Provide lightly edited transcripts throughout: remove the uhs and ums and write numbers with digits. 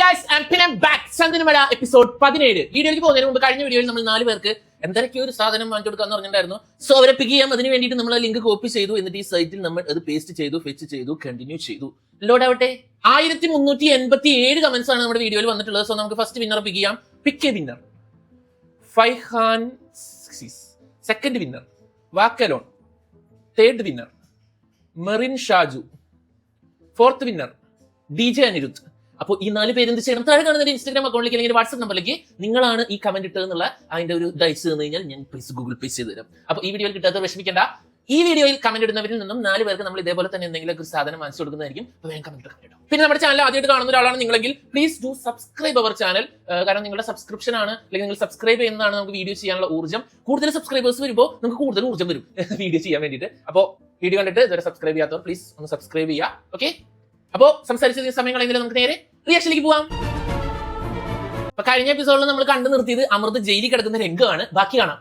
guys, I'm back. Chandanamazha episode 17. വീഡിയോയിലേക്ക് പോകുന്നതിന് മുമ്പ് കഴിഞ്ഞ വീഡിയോയിൽ നമ്മൾ 4 പേർക്ക് എന്തൊക്കെയോ ഒരു സാധനം വാങ്ങിച്ചു കൊടുക്കാന്ന് പറഞ്ഞിട്ടുണ്ടായിരുന്നു. സോ അവരെ പിക്ക് ചെയ്യാം. അതിന് വേണ്ടിയിട്ട് നമ്മൾ ലിങ്ക് കോപ്പി ചെയ്തു. എന്നിട്ട് ഈ സൈറ്റിൽ നമ്മൾ അത് പേസ്റ്റ് ചെയ്തു, ഫെച്ച് ചെയ്തു, കണ്ടിന്യൂ ചെയ്തു. ലോഡ് ആവട്ടെ. 1387 കമന്റ്സ് ആണ് നമ്മുടെ വീഡിയോയിൽ വന്നിട്ടുള്ളത്. സോ നമുക്ക് ഫസ്റ്റ് വിന്നർ പിക്ക് ചെയ്യാം. Pick a winner. Faihan. Second winner വാക്കലോൺ. Third winner Merin Shaju. Fourth winner DJ Anirudh. അപ്പോൾ ഈ 4 പേര് എന്ത് ചെയ്യണം? താഴെ കാണുന്ന ഇൻസ്റ്റാഗ്രാം അക്കൗണ്ടിലേക്ക് അല്ലെങ്കിൽ വാട്സ്ആപ്പ് നമ്പറിലേക്ക് നിങ്ങളാണ് ഈ കമന്റ് ഇട്ടതെന്നുള്ള അതിന്റെ ഒരു അയച്ചു തന്നു കഴിഞ്ഞാൽ ഞാൻ പൈസ ഗൂഗിൾ പേ ചെയ്ത് തരാം. അപ്പോൾ ഈ വീഡിയോയിൽ കിട്ടാത്തവർ വിഷമിക്കേണ്ട. ഈ വീഡിയോയിൽ കമന്റ് ഇടുന്നവരിൽ നിന്നും 4 പേർക്ക് നമ്മൾ ഇതേപോലെ തന്നെ എന്തെങ്കിലും ഒരു സാധനം വാങ്ങിച്ചു കൊടുക്കുന്നതായിരിക്കും. അപ്പോൾ വേഗം കമന്റ് ഇടും. പിന്നെ നമ്മുടെ ചാനൽ ആദ്യമായിട്ട് കാണുന്ന ഒരാളാണ് നിങ്ങളെങ്കിൽ please do subscribe our channel. കാരണം നിങ്ങളുടെ സബ്സ്ക്രിപ്ഷൻ ആണ്, അല്ലെങ്കിൽ നിങ്ങൾ സബ്സ്ക്രൈബ് ചെയ്യുന്നതാണ് നമുക്ക് വീഡിയോ ചെയ്യാനുള്ള ഊർജ്ജം. കൂടുതൽ സബ്സ്ക്രൈബേഴ്സ് വരുമ്പോൾ നമുക്ക് കൂടുതൽ ഊർജ്ജം വരും വീഡിയോ ചെയ്യാൻ വേണ്ടിയിട്ട്. അപ്പോൾ വീഡിയോ കണ്ടിട്ട് ഇതുവരെ സബ്സ്ക്രൈബ് ചെയ്യാത്തവർ പ്ലീസ് ഒന്ന് സബ്സ്ക്രൈബ് ചെയ്യുക. ഓക്കെ, അപ്പോൾ സംസാരിച്ച സമയം കളയുന്നില്ല, നമുക്ക് നേരെ റിയാക്ഷനിലേക്ക് പോവാം. അപ്പൊ കഴിഞ്ഞ എപ്പിസോഡിൽ നമ്മൾ കണ്ടു നിർത്തിയത് അമൃത് ജയിലിൽ കിടക്കുന്ന രംഗമാണ്. ബാക്കി കാണാം.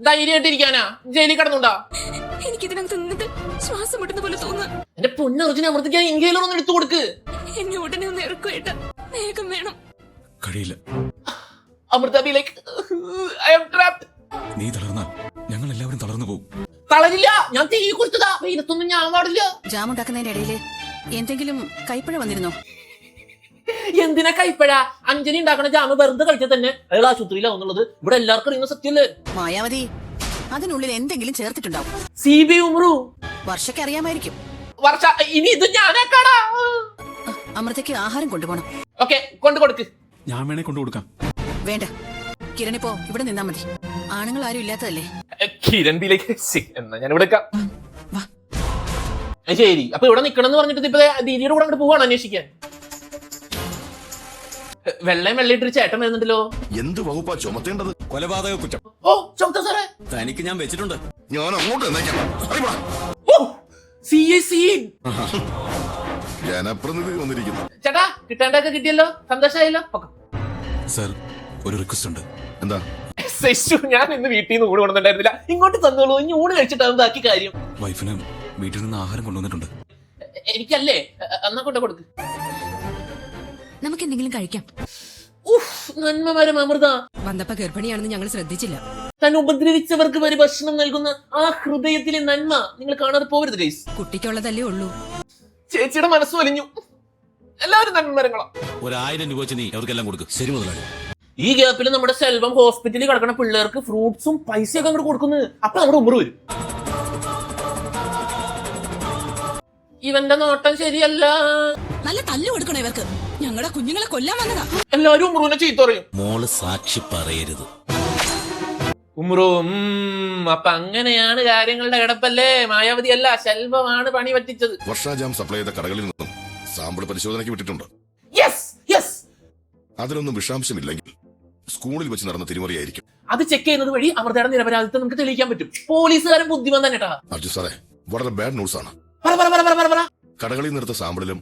ധൈര്യമായിട്ടിരിക്കാനാ? ജയിലിൽ കിടന്നുണ്ടാ? എനിക്കിതിനകത്ത് നിന്നിട്ട് ശ്വാസം മുട്ടുന്ന പോലെ തോന്നുന്നു. എന്റെ പൊന്നർജുന, അമൃതയ്ക്ക് ഇൻഹേലർ ഒന്ന് എടുത്തു കൊടുക്ക്. എന്നെ ഉടനെ ഒന്ന് ഇറക്കുവേട്ട, വേഗം വേണം. കഴിയില്ല. Amrita be like I am trapped. നീ തളർന്നാൽ ഞങ്ങൾ എല്ലാവരും തളർന്നു പോകും. തളരില്ല, ഞാൻ തീ കൊടുത്തതാ. വെയിലത്തൊന്നും ഞാൻ പാടില്ല. ജാം ഉണ്ടാക്കുന്നതിന്റെ ഇടയില് എന്തെങ്കിലും കൈപ്പഴ വന്നിരുന്നോ? എന്തിനാ കൈപ്പഴ? അഞ്ജലി ഉണ്ടാക്കണ ജാമ് വെറുതെ കഴിച്ചാൽ തന്നെ അയാൾ ആശുപത്രിയിലാവുന്നുള്ളത് ഇവിടെ എല്ലാവർക്കും അറിയുന്ന സത്യല്ലേ? മായാവതി, അതിനുള്ളിൽ എന്തെങ്കിലും ചേർത്തിട്ടുണ്ടാവും. CB ഉമ്രു വർഷയ്ക്ക് അറിയാമായിരിക്കും. വർഷ, ഇനി ഇത് ഞാനാക്കാടാ. അമൃതയ്ക്ക് ആഹാരം കൊണ്ടുപോകണം. ഓക്കെ, കൊണ്ടു കൊടുക്ക്. ഞാൻ വേണേ കൊണ്ടു കൊടുക്കാം. വേണ്ട, കിരണിപ്പോ ഇവിടെ നിന്നാ മതി. ആണുങ്ങൾ ആരും ഇല്ലാത്തതല്ലേ. കിരൺ ബിലേക്ക് എന്നാ ഞാൻ ഇവിടെ ശരി. അപ്പൊ ഇവിടെ നിക്കണം എന്ന് പറഞ്ഞിട്ട് ഇപ്പൊ ദീദിയുടെ കൂടെ അങ്ങോട്ട് പോവാണ് അന്വേഷിക്കാൻ. വെള്ളയും വെള്ളയിട്ടൊരു ചേട്ടൻ വരുന്നുണ്ടല്ലോ. എന്ത് വകുപ്പാ ചുമത്തേണ്ടത്? കൊലപാതക കുറ്റം. ഓ ചുമത്ത സാറേ, തനിക്ക് ഞാൻ വെച്ചിട്ടുണ്ട്. ഞാൻ അങ്ങോട്ട് ജനപ്രതിനിധി വന്നിരിക്കുന്നു. ചേട്ടാ, കിട്ടേണ്ടൊക്കെ കിട്ടിയല്ലോ, സന്തോഷമായല്ലോ. സർ, ഒരു റിക്വസ്റ്റ് ഉണ്ട്. എന്താ? ഞാൻ ഇന്ന് വീട്ടിൽ നിന്ന് ഊണ് കൊണ്ടുണ്ടായിരുന്നില്ല, ഇങ്ങോട്ട് തന്നോളൂ. ഇനി ഊണ് കഴിച്ചിട്ടാണ് ബാക്കി കാര്യം. വൈഫിന് വീട്ടിൽ നിന്ന് ആഹാരം കൊണ്ടുവന്നിട്ടുണ്ട്. എനിക്കല്ലേ? എന്നാ കൊണ്ട കൊടുക്ക്. നമുക്ക് എന്തെങ്കിലും കഴിക്കാം. നന്മമരം അമൃത. വന്നപ്പോ ഗർഭിണിയാണെന്ന് ഞങ്ങൾ ശ്രദ്ധിച്ചില്ല. താൻ ഉപദ്രവിച്ചവർക്ക് വരെ ഭക്ഷണം നൽകുന്ന ആ ഹൃദയത്തിലെ നന്മ നിങ്ങൾ കാണാതെ പോകരുത് ഗൈസ്. കുട്ടിക്കുള്ളതല്ലേ ഉള്ളൂ. ചേച്ചിയുടെ മനസ്സ് വലിഞ്ഞു. എല്ലാവരും നന്മരങ്ങളാ. 1000 രൂപ വെച്ച് നീ അവർക്കെല്ലാം കൊടുക്കും. ശരി മുതലാളി. ഈ ഗ്യാപ്പിൽ നമ്മുടെ സെൽവം ഹോസ്പിറ്റലിൽ കിടക്കുന്ന പിള്ളേർക്ക് ഫ്രൂട്ട്സും പൈസയൊക്കെ അങ്ങോട്ട് കൊടുക്കുന്നത്. അപ്പൊ നമ്മുടെ ഉമ്മറ് വരും. ഇവന്റെ നോട്ടം ശരിയല്ല. നല്ല തല്ലു കൊടുക്കണം ഇവർക്ക്. ഞങ്ങളുടെ കുഞ്ഞുങ്ങളെ കൊല്ലാൻ വന്നതാ. എല്ലാരും ഉമ്രുവിനെ ചീത്ത പറയും. മോള് സാക്ഷി പറയരുത്. ഉമ്രു. അപ്പൊ അങ്ങനെയാണ് കാര്യങ്ങളുടെ കിടപ്പല്ലേ? മായാവതി അല്ല, സെൽവമാണ് പണി പറ്റിച്ചത്. വർഷാജാം സപ്ലൈ ചെയ്ത കടകളിൽ നിന്നും സാമ്പിൾ പരിശോധനയ്ക്ക് വിട്ടിട്ടുണ്ട്. അതിലൊന്നും വിഷാംശമില്ലെങ്കിൽ സ്കൂളിൽ വെച്ച് നടന്ന തിരിമറിയായിരിക്കും. അത് ചെക്ക് ചെയ്യുന്നത് വഴി അമൃതയുടെ നിരപരാധിത്വം നമുക്ക് തെളിയിക്കാൻ പറ്റും. പോലീസുകാരൻ ബുദ്ധിമാൻ തന്നെ. അർജുൻ സാറേ, വളരെ ബാഡ് ന്യൂസ് ആണ്. കടകളിൽ നിന്നെടുത്ത സാമ്പിളിലും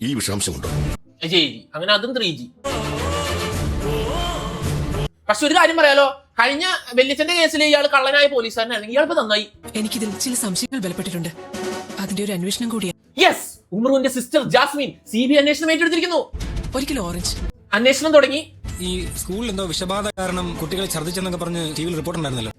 ഈ വിഷാംശമുണ്ട്. അങ്ങനെ അതും 3G. പക്ഷെ ഒരു കാര്യം പറയാലോ, കഴിഞ്ഞ വെല്ലിച്ചന്റെ കേസിൽ ഇയാൾ കള്ളനായ പോലീസുകാരനായിരുന്നു. ഇയാൾക്ക് നന്നായി. എനിക്കിതിൽ ചില സംശയങ്ങൾ ബലപ്പെട്ടിട്ടുണ്ട്. അതിന്റെ ഒരു അന്വേഷണം കൂടിയാണ്. യെസ്, ഉമറുവിന്റെ സിസ്റ്റർ ജാസ്മിൻ CB അന്വേഷണം ഏറ്റെടുത്തിരിക്കുന്നു. ഒരിക്കലും ഓറഞ്ച് അന്വേഷണം തുടങ്ങി. ഈ സ്കൂളിൽ എന്തോ വിഷബാധ കാരണം കുട്ടികളെ ഛർദ്ദിച്ചെന്നൊക്കെ പറഞ്ഞ് ടിവിയിൽ റിപ്പോർട്ട് ഉണ്ടായിരുന്നല്ലോ.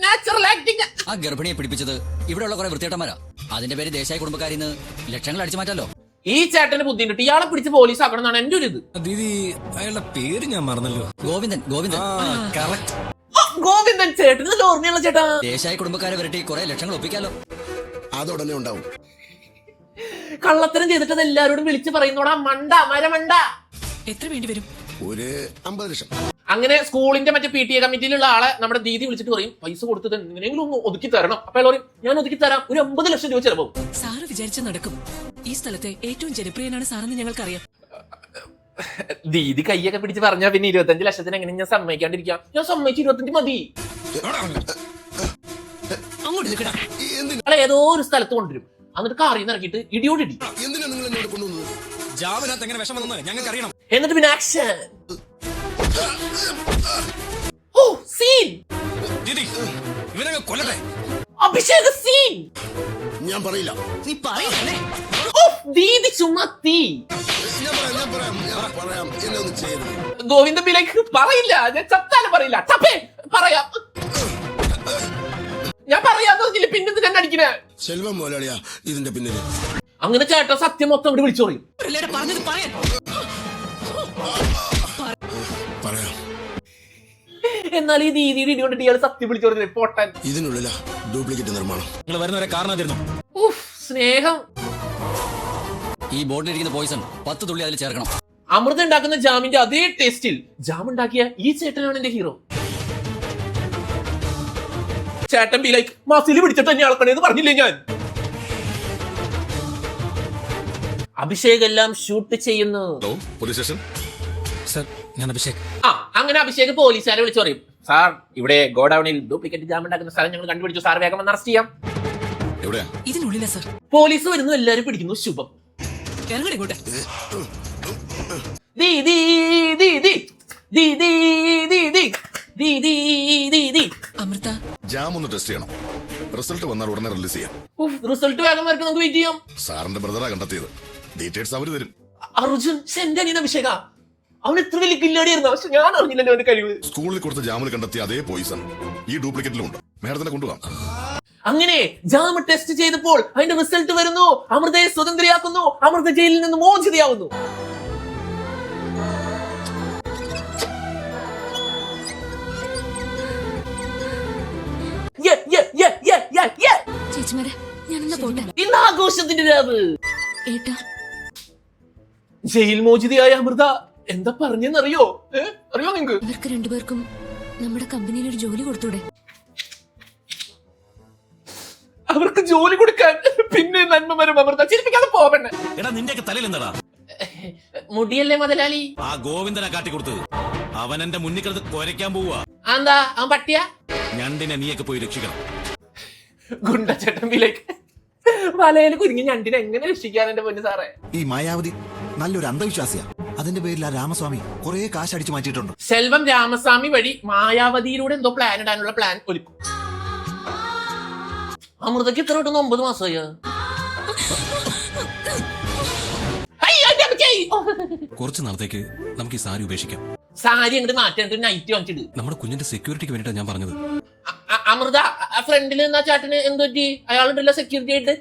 Natural acting. ആ ഗർഭിണിയെ പിടിപ്പിച്ചത് ഇവിടെയുള്ള കുറെ വൃത്തിയേട്ടന്മാരാ. അതിന്റെ പേര് ദേശായി കുടുംബക്കാരിന്ന് ലക്ഷങ്ങൾ അടിച്ചു മാറ്റാലോ. ഈ ചേട്ടന് ബുദ്ധിമുട്ട്. ഇയാളെ പിടിച്ച് പോലീസ് ആക്കണം എന്നാണ് എന്റെ ഒരു ഇത്. ദീദി, അയാളുടെ പേര് ഞാൻ മറന്നല്ലോ. ഗോവിന്ദൻ. ഗോവിന്ദൻ ചേട്ടൻ നല്ല ഓർമ്മയുള്ള ചേട്ടാ. ദേശായി കുടുംബക്കാരെ വരട്ടി കുറെ ലക്ഷങ്ങൾ ഒപ്പിക്കാലോ. അതോടനെ ഉണ്ടാവും. കള്ളത്തരം ചെയ്തിട്ട് അത് എല്ലാരോടും വിളിച്ച് പറയുന്നോടാ മണ്ട, മരമണ്ട. എത്ര വേണ്ടി വരും? ഒരു 50 ലക്ഷം. അങ്ങനെ സ്കൂളിന്റെ മറ്റേ PTA കമ്മിറ്റിയിലുള്ള ആളെ നമ്മുടെ ദീദി വിളിച്ചിട്ട് പറയും, പൈസ കൊടുത്തത് എങ്ങനെയെങ്കിലും ഒന്ന് ഒതുക്കി തരണം. അപ്പൊ അയാൾ പറയും, ഞാൻ ഒതുക്കി തരാം. ഒരു 50 ലക്ഷം രൂപ ചെലവും. സാറ് വിചാരിച്ച നടക്കും. ഈ സ്ഥലത്തെ ഏറ്റവും ജനപ്രിയനാണ് സാറെന്ന് ഞങ്ങൾക്കറിയാം. ദീദി കൈയൊക്കെ പിടിച്ച് പറഞ്ഞാ പിന്നെ 25 ലക്ഷത്തിന് എങ്ങനെ ഞാൻ സമ്മതിക്കാണ്ടിരിക്കാം? ഞാൻ സമ്മതിച്ച് 25 മതി. അങ്ങോട്ട് നിൽക്കടാ. അയാൾ ഏതോ ഒരു സ്ഥലത്ത് കൊണ്ടുവരും. എന്നിട്ട് കാറിൽ നിന്ന് ഇറക്കിയിട്ട് ഇടിയോടിടി. എന്തിനാ നിങ്ങൾ എന്നോട് കൊണ്ടുവന്നത്? ജാമിനകത്ത് എങ്ങനെ വിഷം വന്നെന്ന് ഞങ്ങൾക്ക് അറിയണം. എന്നിട്ട് പിന്നെ ആക്ഷൻ. ഓ സീൻ. ദീദി, ഇവനങ്ങ് കൊല്ലട്ടെ. അഭിഷേക സീൻ. ഞാൻ പറയില്ല. നീ പറയല്ലേ? ദീദി ചുമ്മാ തീ. ഞാൻ പറയാം. ഗോവിന്ദ ബിലേക്ക് പറയില്ല, ഞാൻ ചത്താലും പറയില്ല. ടപ്പേ പറയാം, ഞാൻ പറയാന്ന് പറഞ്ഞില്ല, പിന്നെ തന്നെ അടിക്കണേ. സെൽവം മുതലാളിയാ ഇതിന്റെ പിന്നില്. അങ്ങനെ ചേട്ടൻ സത്യം മൊത്തം ഇവിടെ വിളിച്ചു പറയും. പറഞ്ഞത് പറയാൻ പറയാം. എന്നാൽ ഈ ദീദിയുടെ ഇടി കൊണ്ടിട്ട് ഇയാൾ സത്യം വിളിച്ചു പറഞ്ഞത് പൊട്ടാൻ. ഇതിനുള്ളിലാ ഡ്യൂപ്ലിക്കേറ്റ് നിർമ്മാണം. നിങ്ങൾ വരുന്നവരെ കാരണമായിരുന്നു. ഉഫ്, സ്നേഹം. ഈ ബോട്ടിലിരിക്കുന്ന പോയിസൺ 10 തുള്ളി അതിൽ ചേർക്കണം. അമൃത ഉണ്ടാക്കുന്ന ജാമിന്റെ അതേ ടേസ്റ്റിൽ ജാം ഉണ്ടാക്കിയ ഈ ചേട്ടനാണ് എന്റെ ഹീറോ. ചേട്ടൻ ബി ലൈക്ക് മാസിൽ പിടിച്ചിട്ട് തന്നെ ആൾക്കണേന്ന് പറഞ്ഞില്ലേ ഞാൻ. അഭിഷേക് എല്ലാം ഷൂട്ട് ചെയ്യുന്നു. Hello, police station. സർ, ഞാൻ അഭിഷേക്. അങ്ങനെ അഭിഷേക് പോലീസുകാരെ വിളിച്ചു പറയും, സാർ ഇവിടെ ഗോഡൌണിൽ ഡ്യൂപ്ലിക്കേറ്റ് ജാം ഉണ്ടാക്കുന്ന സ്ഥലം ഞങ്ങൾ കണ്ടുപിടിച്ചു, സാർ വേഗം വന്ന് അറസ്റ്റ് ചെയ്യാം. എവിടെയാ? ഇതിനുള്ളിലാ സർ. പോലീസ് വരുന്നു, എല്ലാരും പിടിക്കുന്നു. ശുഭം. ഇറങ്ങടി ഇങ്ങോട്ട്. ദീ ദീ ദീ ദീ ദീ ദീ ദീ ദീ ദീ ദീ ദീ ദീ. അമൃത, ജാം ഒന്ന് ടെസ്റ്റ് ചെയ്യണം. റിസൾട്ട് വന്നാൽ ഉടനെ റിലീസ് ചെയ്യാം. റിസൾട്ട് വേഗം വരട്ടെ, നമുക്ക് വെയിറ്റ് ചെയ്യാം. സാറിന്റെ ബ്രദറാ കണ്ടെത്തിയത്. ഡീറ്റെയിൽസ് അവര് തരും. അർജുൻ എന്റെ അനിയൻ അഭിഷേക, അവൻ എത്ര വലിയ കില്ലാടിയായിരുന്നു, പക്ഷെ ഞാൻ അറിഞ്ഞില്ലല്ലോ അവന്റെ കഴിവ്. സ്കൂളിൽ കൊടുത്ത ജാമിൽ കണ്ടെത്തിയ അതേ പോയിസൺ ഈ ഡ്യൂപ്ലിക്കേറ്റിലും ഉണ്ട്. മേഡത്തിനെ കൊണ്ടുപോകാം. അങ്ങനെ ജാം ടെസ്റ്റ് ചെയ്തപ്പോൾ അതിന്റെ റിസൾട്ട് വരുന്നു. അമൃതയെ സ്വതന്ത്രയാക്കുന്നു. അമൃത ജയിലിൽ നിന്ന് മോചിതയാവുന്നു. ചേച്ചിമാരെ ഞാനെന്നാ പോട്ടെ. ഇന്ന് ആഘോഷത്തിന്റെ രാവ്. ഏട്ടാ, ജയിൽ മോചിതയായ അമൃത എന്താ പറഞ്ഞെന്നറിയോ? അറിയോ നിങ്ങക്ക്? ഇവർക്ക് രണ്ടുപേർക്കും നമ്മുടെ കമ്പനിയിൽ ഒരു ജോലി കൊടുത്തൂടെ? അവർക്ക് ജോലി കൊടുക്കാൻ പിന്നെ നന്മ വരും. അമൃത ചിരിപ്പിക്കാതെ പോവണ്ണ. എടാ നിന്റെയൊക്കെ തലയിൽ എന്താടാ? മുടിയല്ലേ മുതലാളി? ആ ഗോവിന്ദനെ കാട്ടിക്കൊടുത്തത് അവൻ എന്റെ മുന്നിൽ കിടന്ന് കുരയ്ക്കാൻ പോവുക. എന്താ അവൻ പട്ടിയ? ഞണ്ടിനെ നീയൊക്കെ പോയി രക്ഷിക്കണം. ഗുണ്ടച്ചട്ടമ്പിലേക്ക് വലയിൽ കുരുങ്ങി ഞണ്ടിനെ എങ്ങനെ രക്ഷിക്കാൻ എന്റെ പൊന്നു സാറേ? ഈ മായാവതി നല്ലൊരു അന്ധവിശ്വാസിയാ. അതിന്റെ പേരിൽ ആ രാമസ്വാമി കുറെ കാശ് അടിച്ചു മാറ്റിയിട്ടുണ്ട്. സെൽവം രാമസ്വാമി വഴി മായാവതിയിലൂടെ എന്തോ പ്ലാൻ ഇടാനുള്ള പ്ലാൻ ഒരുക്കും. അമൃതയ്ക്ക് ഇത്ര കിട്ടുന്ന 9 മാസമായി. കുറച്ച് നാളത്തേക്ക് നമുക്ക് ഈ സാരി ഉപേക്ഷിക്കാം. സാരി അങ്ങോട്ട് മാറ്റാൻ നൈറ്റ് വാങ്ങിച്ചിട്ട്. നമ്മുടെ കുഞ്ഞിന്റെ സെക്യൂരിറ്റിക്ക് വേണ്ടിയിട്ടാണ് ഞാൻ പറഞ്ഞത്. അമൃത ഫ്രണ്ടിൽ നിന്നാ ചാട്ടിന് എന്ത് പറ്റി? അയാളുണ്ടല്ലോ സെക്യൂരിറ്റി ആയിട്ട്.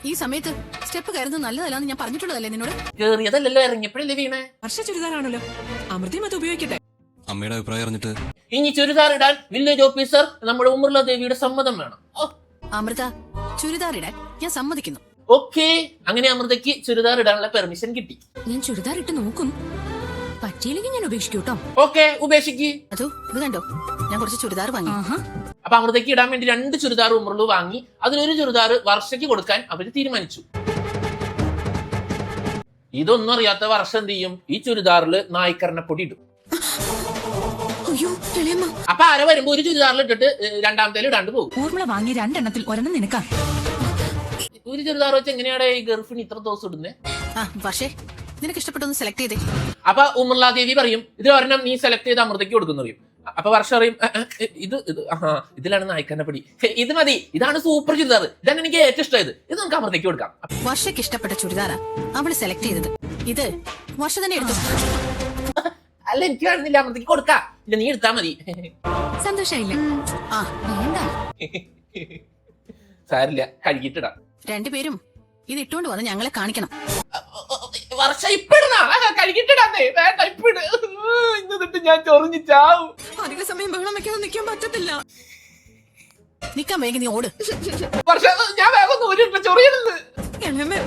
ഈ സമയത്ത് സ്റ്റെപ്പ് കയറുന്നത് നല്ലതല്ലാന്ന് ഞാൻ പറഞ്ഞിട്ടുള്ളതല്ലേ നിന്നോട്? കേറിയതല്ലല്ലോ, ഇറങ്ങിയപ്പോഴല്ലേ വീണേ. വർഷ ചുരിദാറാണല്ലോ, അമൃതയും അത് ഉപയോഗിക്കട്ടെ. അമ്മയുടെ അഭിപ്രായം അറിഞ്ഞിട്ട് ഇനി ചുരിദാർ ഇടാൻ വില്ലേജ് ഓഫീസർ നമ്മുടെ ഉമർല ദേവിയുടെ സമ്മതം വേണം. അമൃത, ചുരിദാർ ഇടാൻ ഞാൻ സമ്മതിക്കുന്നു. ഓക്കെ, അങ്ങനെ അമൃതയ്ക്ക് ചുരിദാർ ഇടാനുള്ള പെർമിഷൻ കിട്ടി. ഞാൻ ചുരിദാർ ഇട്ട് നോക്കും, പറ്റിയില്ലെങ്കിൽ ഞാൻ ഉപേക്ഷിക്കും കേട്ടോ. ഓക്കെ, ഉപേക്ഷിക്ക്. അതോ ഇത് കണ്ടോ, ഞാൻ കുറച്ച് ചുരിദാർ വാങ്ങി. അപ്പൊ അമൃതയ്ക്ക് ഇടാൻ വേണ്ടി 2 ചുരിദാർ ഉമർലു വാങ്ങി. അതിലൊരു ചുരിദാർ വർഷയ്ക്ക് കൊടുക്കാൻ അവര് തീരുമാനിച്ചു. ഇതൊന്നും അറിയാത്ത വർഷ എന്ത് ചെയ്യും? ഈ ചുരിദാറില് നായ്ക്കരണപ്പൊടി ഇടും. അയ്യോ ഇളയമ്മ, അപ്പൊ ആര വരുമ്പോ ഒരു ചുരിദാറിൽ ഇട്ടിട്ട് രണ്ടാമത്തേലും ഇടാണ്ട് പോകും. ഊർമിള വാങ്ങിയ 2 എണ്ണത്തിൽ ഒരെണ്ണം നിനക്കാ. ഒരു ചുരിദാർ വെച്ച് എങ്ങനെയാണ് ഈ ഗർഭിണി ഇത്ര ദിവസം ഇടുന്നേ? പക്ഷേ നിനക്ക് ഇഷ്ടപ്പെട്ടൊന്ന് സെലക്ട് ചെയ്തേ. അപ്പൊ ഉമർല ദേവി പറയും, ഇതിൽ ഒരെണ്ണം നീ സെലക്ട് ചെയ്ത് അമൃതയ്ക്ക് കൊടുക്കുന്ന പറയും. അപ്പൊ വർഷം അറിയും, ഇതിലാണ് നായ്ക്കരണപ്പൊടി, ഇത് മതി, ഇതാണ് സൂപ്പർ ചുരിദാർ, ഇതാണ് എനിക്ക് ഏറ്റവും ഇഷ്ടമായത്, ഇത് നമുക്ക് അമൃതയ്ക്ക് കൊടുക്കാം. വർഷയ്ക്ക് ഇഷ്ടപ്പെട്ട ചുരിദാറാ അവള് സെലക്ട് ചെയ്തത്. ഇത് വർഷ തന്നെ എടുത്തു. അല്ല, എനിക്ക് കാണുന്നില്ല, അമൃതയ്ക്ക് കൊടുക്കാം. ഇല്ല, നീ എടുത്താ മതി. സന്തോഷായില്ല? വേണ്ട, സാരില്ല, കഴുകിയിട്ടിടാം. രണ്ടുപേരും ഇത് ഇട്ടുകൊണ്ട് വന്ന് ഞങ്ങളെ കാണിക്കണം. വർഷ ഇപ്പിടണ കഴുകിയിട്ടിടാന്നേ, വേണ്ട ഇപ്പിട്. ഇന്നിട്ട് ഞാൻ ചൊറിഞ്ഞു ചാവും. അധിക സമയം ബഹളം വെക്കാതെ നിൽക്കാൻ പറ്റത്തില്ല. നിക്കാൻ വേഗം നീ ഓട്. വർഷ ഞാൻ വേഗം ഊരിട്ട് ചൊറിയരുത്. എളമേ,